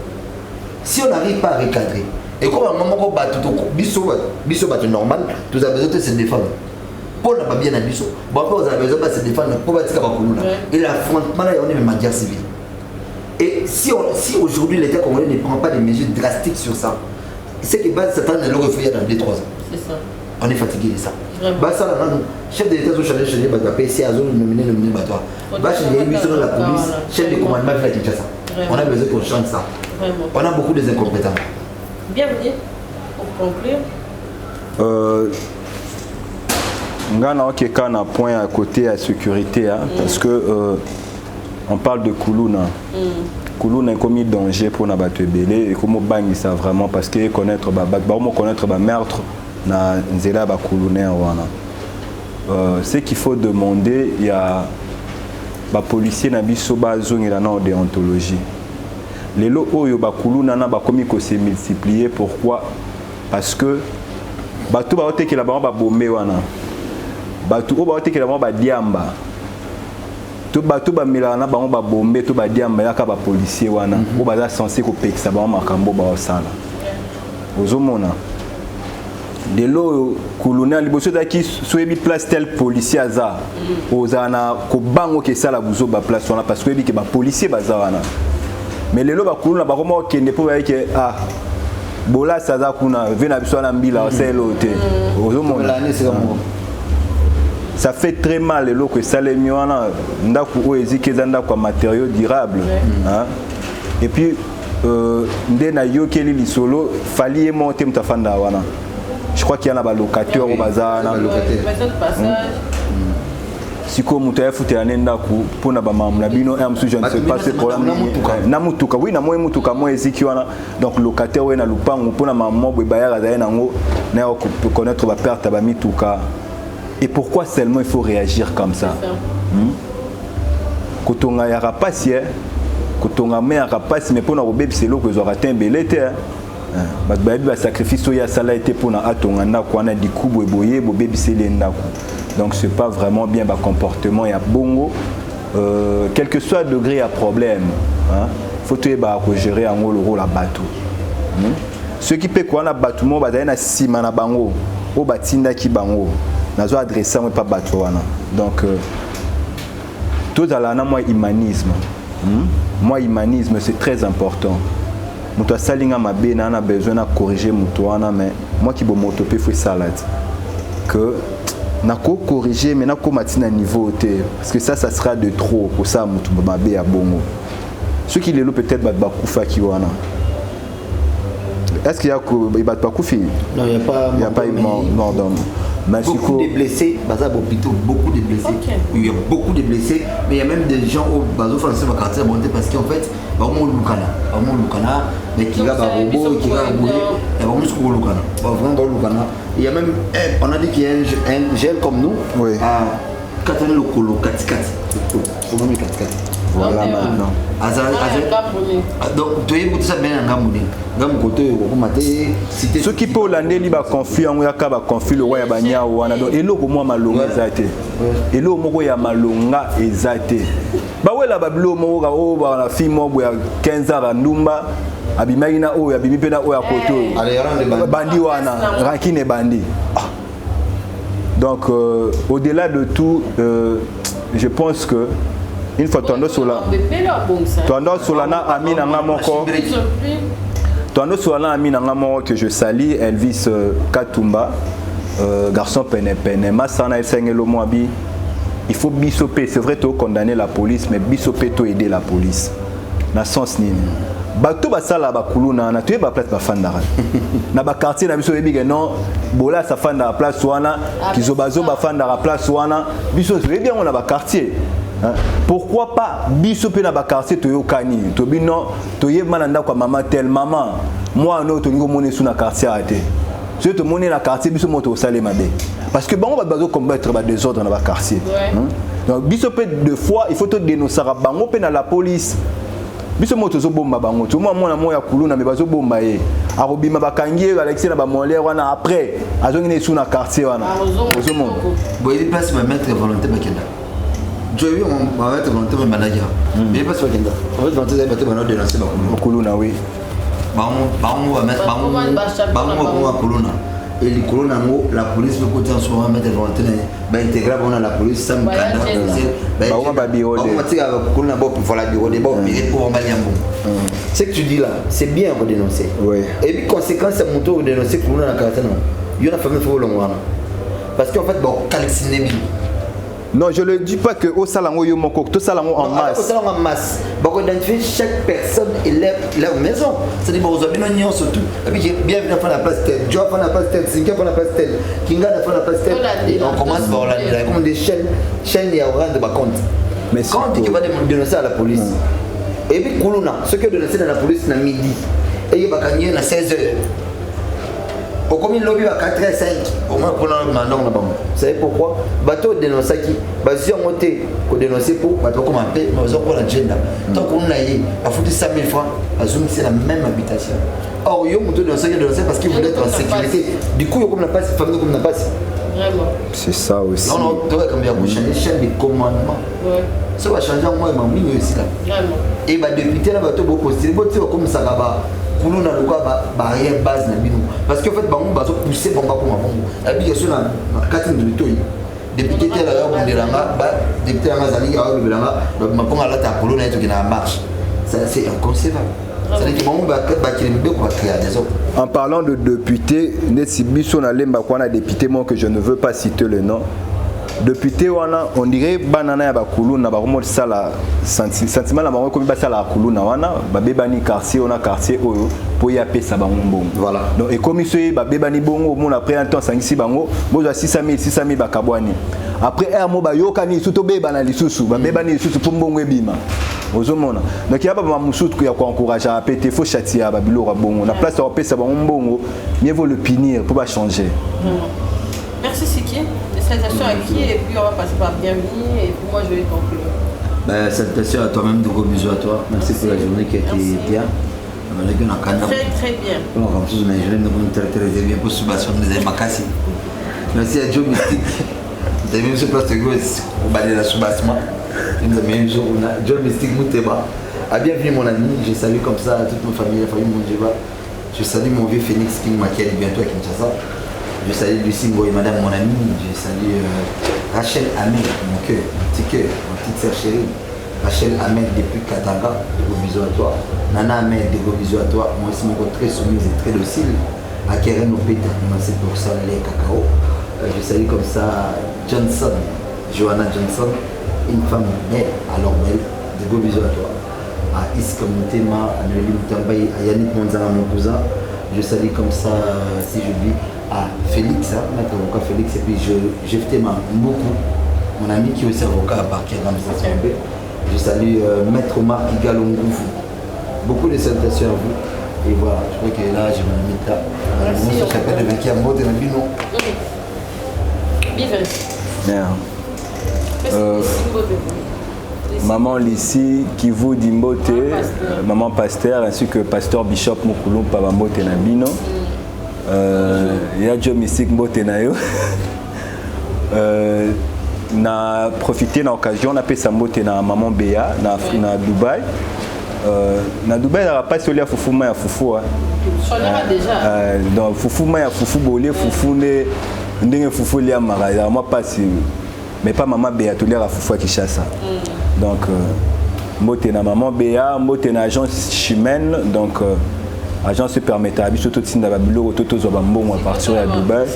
Si on n'arrive pas à recadrer, et comme un moment qu'on bat tout au biso normal, tous avons besoin de se défendre. Pour ne pas bien à biso, bon après vous avez besoin de se défendre pour battre et l'affrontement là on est même en guerre civile. Et si aujourd'hui l'État congolais ne prend pas des mesures drastiques sur ça, c'est que base Satan le refuge dans 2-3 ans. C'est ça. On est fatigué de ça. Bah ça là, chef de l'État social chez les PC à zone nominé bateau. Bah chez les missions de la police, chef de commandement de la Kinshasa. On a besoin qu'on change ça. On a beaucoup de incompétents. Bienvenue. Pour conclure. Ngana ok quand un point à côté à sécurité parce que on parle de Koulouna. Koulouna est commis danger pour na bateau belé et comment bang ça vraiment parce que connaître connaître meurtre na nzela ba Koulouna wana. Ce qu'il faut demander il y a ba policier na biso ba zongela na déontologie. Les lots oyo ba Koulouna na ba commis ko se multiplier pourquoi parce que bato ba ote ki la ba bombe wana. Bato o ba ote ki la ba diamba. Tout bato ba milana ba bombe to ba diamba yaka ba policier wana o ba censé ko pekisa ba makambo ba osala. Ozomona de l'eau Koulouna liboso daki soyebi place tel policier aza ozana ko bango ke sala buzo ba place wana parce que yebi ke ba policier baza wana mais lelo ba Koulouna ba komo kende po ba ke bola saza kuna vena biso na mbila oselo te ozomona ça fait très mal lelo que salemi wana ndaku o ezike za ndaku matériaux durables hein et puis ndena yokeli lisolo fali monter mtafanda wana. Je crois qu'il y en a des locataires au bazar. Si comme tu as foutu un endaku pour na bamam na bino je ne sais pas c'est problème na mutuka oui na moi mutuka moi ezikiwana donc locataire ouais na lupango pour na maman boy bayara za nango na connaître ba perte ba mituka. Et pourquoi seulement il faut réagir comme ça? Quand on a un rapace, quand on a un rapace mais pour na robeb c'est l'eau que vous aurez atteint belete. Bah sacrifice ya sala été pour na atonga na kwa na dikubo boye bo bebisele ndako Donc c'est pas vraiment bien le comportement. Il y a bongo, quel que soit le degré, il y a problème. Hein? Faut gérer en gros le rôle à bateau. Ceux qui peuvent quoi na bateau, moi bataille na sima na bango, au batinda ki bango, na zo adresser moi pas bateau wana. Donc tout à l'heure moi humanisme. Moi humanisme c'est très important. Muto salinga mabe na besoin de corriger muto wana, mais moi qui bo motopé faut salade que na ko corriger mais na ko matina niveau té parce que ça sera de trop pour ça muto mabe ya bongo. Ceux qui les louent peut-être bat bakufa ki wana. Est-ce qu'il y a pas Koufi? Non, il n'y a pas mort d'homme. Beaucoup de blessés, beaucoup de blessés. Okay. Il y a beaucoup de blessés, mais il y a même des gens au Bazo français va quartier monter parce qu'en fait, vraiment Lukana, mais qui va robot, qui va bouler, il y a vraiment ce Lukana. Il y a même, on a dit qu'il y a un gel comme nous, oui. À Katane Lokolo, Katikati. Comment on Katikati? Voilà maintenant. Donc, tu es tout ça bien en Gamoudé. Ceux qui peuvent l'année, ils vont conflit, on va conflit le roi Yabania ou Anado. Et là, pour moi, malonga exacté. Et là, moi, il y a malonga exacté. Bah ouais, la bablo, moi, la fille, moi, 15 ans à Numba, Abimaina, ou Abimipena, ou à Koto. Bandi wana, Rakin et Bandi. Donc, au-delà de tout, je pense que une fois tu as sur la ami que je salue, Elvis Katumba, garçon pene Masana El Sengelo Moabi. Il faut bisoper, c'est vrai tu as condamné la police, mais bisoper tu aider la police. Dans sens ni. Bato basala bakuluna na tu es ba place ba fandara. Na ba quartier na biso ebi non, bola sa fandara place wana, kizobazo ba fandara place wana, biso c'est bien on a ba quartier. Pourquoi pas bisope na ba quartier to yokani to bino to yebana ndako maman tel maman moi no to ngo moni sous na quartier arrêté je te moni na quartier biso moto salema de parce que bango ba bazo combattre ba désordre na ba quartier donc bisope deux fois il faut te dénoncer bango pe na la police biso moto zo bomba bango to moi mona moya kuluna me bazo bomba ye arobima bakangi Alexis na ba moler wana après azongi ne sous na quartier wana ozo mon boy place ma mettre volonté bakenda. Je vais mettre volonté mon manager. Mais pas sur Kenda. En fait, volonté c'est mettre mon dénoncer Kuluna oui. Bango va mettre bango Kuluna. Et les Kuluna la police peut côté en ce moment mettre volonté ba intégrer bon la police ça me cadre. Bango ba bureau de. Bango tika Kuluna bon pour la bureau de bon mais pour Maliambo. Ce que tu dis là, c'est bien de dénoncer. Oui. Et puis conséquence c'est mon tour de dénoncer Kuluna na caractère non. Il y a une famille faut long parce qu'en fait bon calciné. Non, je ne dis pas que au salon yo moko, tout salon en masse. Au salon en masse. Bon, identifier chaque personne et leur maison. C'est-à-dire bon, vous avez une union surtout. Et puis j'ai bien vu faire la place telle, Joe faire la place telle, Sinka faire la place telle, Kinga faire la place telle. On commence par la comme des chaînes il y a au de bas compte. Mais quand on dit qu'il va dénoncer à la police. Et puis Kuluna, ce que dénoncer dans la police à midi. Et il va gagner à 16h. Au combien de lobby à 4h05 au moins pour le mandon là-bas. Vous savez pourquoi? Bateau dénonce qui si on monte pour dénoncer pour bateau comme un peu mais on pour l'agenda. Tant qu'on a eu à foutre 5 000 francs à Zoom c'est la même habitation. Or il y a un dénoncer parce qu'il voulait être en sécurité. Du coup il y a comme la passe famille comme la passe. Vraiment. C'est ça aussi. Non non tu vois comme il y a changer chaîne de commandement. Ouais. Ça va changer moi et ma mine aussi là. Vraiment. Et bah député là bateau beaucoup c'est bon tu vois comme ça là-bas. Pour nous, on a barrière base parce qu'en fait, on va pousser pour moi. La vie est sur la carte de l'État. Député qui est là, député à Mazali, à la colonne qui est en marche. C'est inconcevable. En parlant de député, Netsibison Alemba, on a député que je ne veux pas citer le nom. Député wana on dirait banana ya bakuluna ba remonte ça la sentiment la bango comme ba ça la kuluna wana ba bebani quartier on a quartier oyo po ya pesa bango bongo voilà donc et comme ça ba bebani bongo mon après un temps sangisi bango boza 600 000 bakabwani après un mot ba yokani surtout bebana lisusu ba bebani lisusu po mbongo ebima ozomona donc il y a pas mamusutu ko ya ko encourager à péter faut châtier ba bilora bongo na place à pesa bango mbongo mieux vaut le punir pour pas changer. Merci Siki. Salutations à qui et puis on va passer par bienvenue et puis moi je vais conclure. Salutations à toi-même, de gros bisous à toi. Merci pour la journée qui a été bien. Très très bien. On va une journée très très bien pour Subasson des Makassi. Merci à Joe Mystique. T'as même ce place de gauche, on balait la soubassement. Nous avons même jour, on a John Mystique Mouteba. Bienvenue mon ami, je salue comme ça toute ma famille, la famille Mondjeba. Je salue mon vieux Phoenix King Makiel bientôt à Kinshasa. Je salue Lucie Mboy, madame mon amie. Je salue Rachel Ahmed, mon cœur, mon petit cœur, ma petite sœur chérie. Rachel Ahmed depuis Katanga, des gros bisous à toi. Nana Ahmed, des gros bisous à toi. Moi aussi, mon corps très soumise et très docile. À Keren Opeta, c'est pour ça les cacao. Je salue comme ça Johnson, Johanna Johnson, une femme belle, alors belle. Des gros bisous à toi. À Iska Moutema, à Noélie Moutambaye, à Yannick Monzara, mon cousin. Je salue comme ça, si je dis, à Félix, maître avocat Félix, et puis je t'aime beaucoup. Mon ami qui est aussi avocat à partir de l'administration B. Je salue maître Omar Kigalongoufou. Beaucoup de salutations à vous. Et voilà, je crois que là, j'ai mon ami là. Merci. Je s'appelle le mec qui a mot de la vie, non. Maman Lissi, Kivu Dimbote, maman Pasteur, ainsi que Pasteur Bishop Moukoulou, Papa Mbote Nabino. Yadjo Mystique Mbote Nayo. Na profité de l'occasion, on a fait sa mbote na maman Béa, na Dubaï. Na Dubaï, on n'a pas soli à Foufou, mais à Foufou. Déjà. Donc Foufou, mais à Foufou, bolé, Foufou, ne Foufou, lié à Maraïda. Moi, pas si. Mais pas maman Béa, tout l'air à Foufou qui chasse. Donc, mbote na maman Béa, mbote na agence chimène. Donc, agence permettait à lui, surtout si on a bureau, tout aux abambons à partir à Dubaï.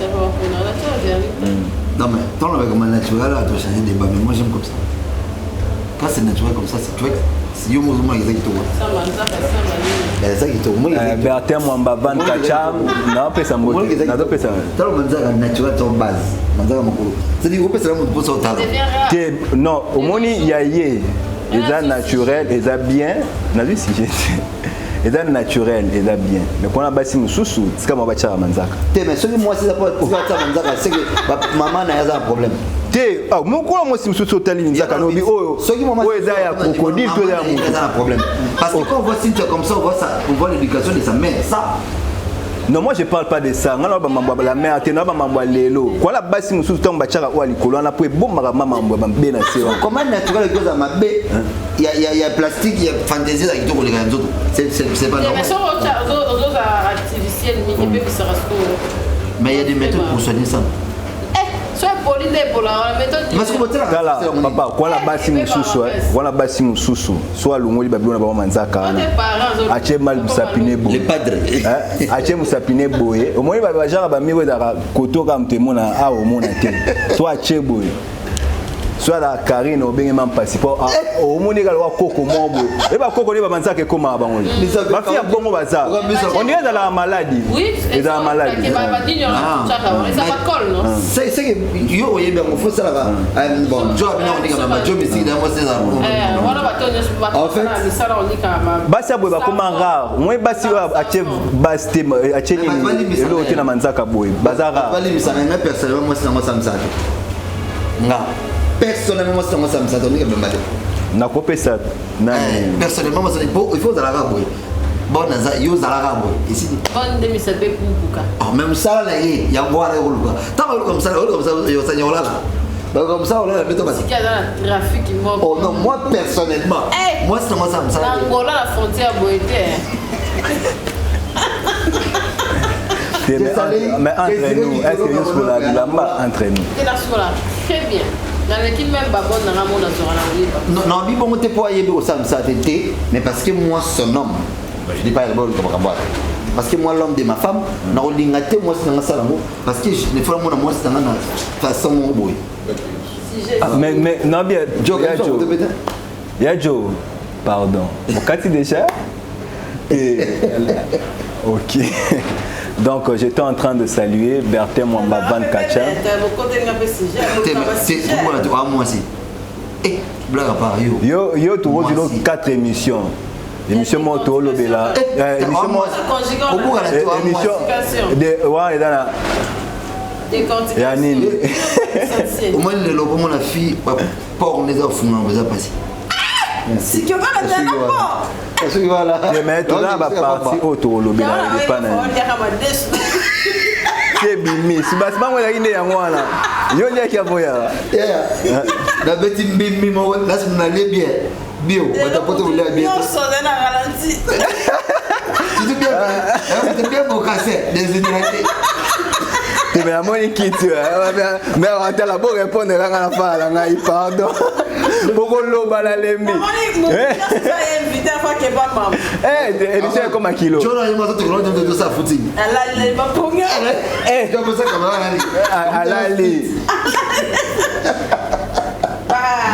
Non mais tant avec comme naturel, là, tu vas changer des débat, mais moi j'aime comme ça. Quand c'est naturel comme ça, c'est chouette. C'est yo mouvement exact. C'est ça qui te moi. Bertin Mwamba Van Kacham, non pas ça moi. Non pas ça. Tant le manzaka naturel ton base. Manzaka makolo. C'est-à-dire on peut se rendre pour son talent. Non, au moni yaye, les naturel, les bien, n'a vu si j'ai et dans naturel et là bien mais quand on a bâti mon sous c'est comme on va tirer manzaka mais ce que moi c'est pas pour faire manzaka c'est que maman n'a un problème ah mon quoi moi si sous hôtel manzaka no bi oh ce qui maman ouais ça y a crocodile tout là un problème parce que quand on voit si tu es comme ça on voit l'éducation de sa mère ça. Non, moi je parle pas de ça. La mère, tu n'as pas lelo. Quand la base nous sous tombe bachara ou alikolo, on a pris bon maman bien assez. Comment naturel que ça m'a bé? Il y a plastique, il y a fantaisie avec tout les gars autres. C'est pas normal. Mais sur autres artificiels, mais il y a des méthodes pour soigner ça. Soit poli pour la méthode. Papa, quand la base nous sous, quand la base nous sous, soit l'ongoli babylone ba manzaka. Ache mal sapine bo. Les padres. Ache musapine boye. Au moins ba jara ba miwe da koto kam te mona a au mona te. Soit ache boye. Soit la Karine au bien même passeport au monde égal wa koko mobo et ba koko ne ba manzaka koma ba ngoli. Ma fille a bongo baza. On est dans la maladie. Oui, et dans la maladie. Ça va colle non. C'est que yo yeba mo faut ça là. Bon, job na on dit que job ici dans moi c'est ça. Voilà ba to en fait ça là on dit que basi boy ba comment rare. Moi basi a che baste a che ni le hotel na manzaka boy. Bazara. Pas limite ça mais personnellement moi ça me saute. Nga personnellement ça me saute on dit que me battre. Na kopé ça. Personnellement moi ça il faut dans la boy. Bon naza yo za la boy. Ici bon demi ça be pour ah même ça là il y a boire et rouler. Tant comme ça yo ça nyola là. Comme ça on là mais toi il y a un trafic qui mort. Oh non moi personnellement moi ça me saute. L'Angola la frontière boité. Mais entre nous, est-ce que nous sommes là entre nous? C'est la sola. Très bien. Dans l'équipe même Babon n'a pas mon assurance. Non, mais bon, tu peux y aller au Sam Satété, mais parce que moi, son homme, je ne dis pas bon comme Rabat. Parce que moi, l'homme de ma femme, n'a pas lingaté, moi, c'est dans la salle. Parce que les fois, moi, c'est dans la façon mon boy. Mais non, bien, Joe, Yadjo, pardon. Quand tu déjà? Ok. Donc j'étais en train de saluer Bertin Mwamba Van Kacham. C'est pour moi aussi. Eh, blague à part yo tu vois 4 émissions. Émission Moto Lobela. Émission de ouais dans la Yanine. Au moins le lobo mon fille pas on les a fumé on va passer. Si que va la dernière fois. Mais tout là va partir autour Lobela, il est pas c'est bimi si basi bango la ine ya mwana yo nya kia boya na beti mbimi mo na si na le bien bio batapote ule bien non so na ralenti tu bien bon cassé des inégalités. mais à mon équipe mais on a la bonne répondre à la fin là ngai pardon beaucoup l'eau balalemi invité à faire que pas maman elle dit comme un kilo tu vois il m'a dit de ça footing elle va ponga tu vois ça comme alali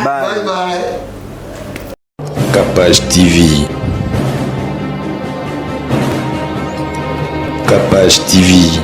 bye bye Capage TV. Capage TV.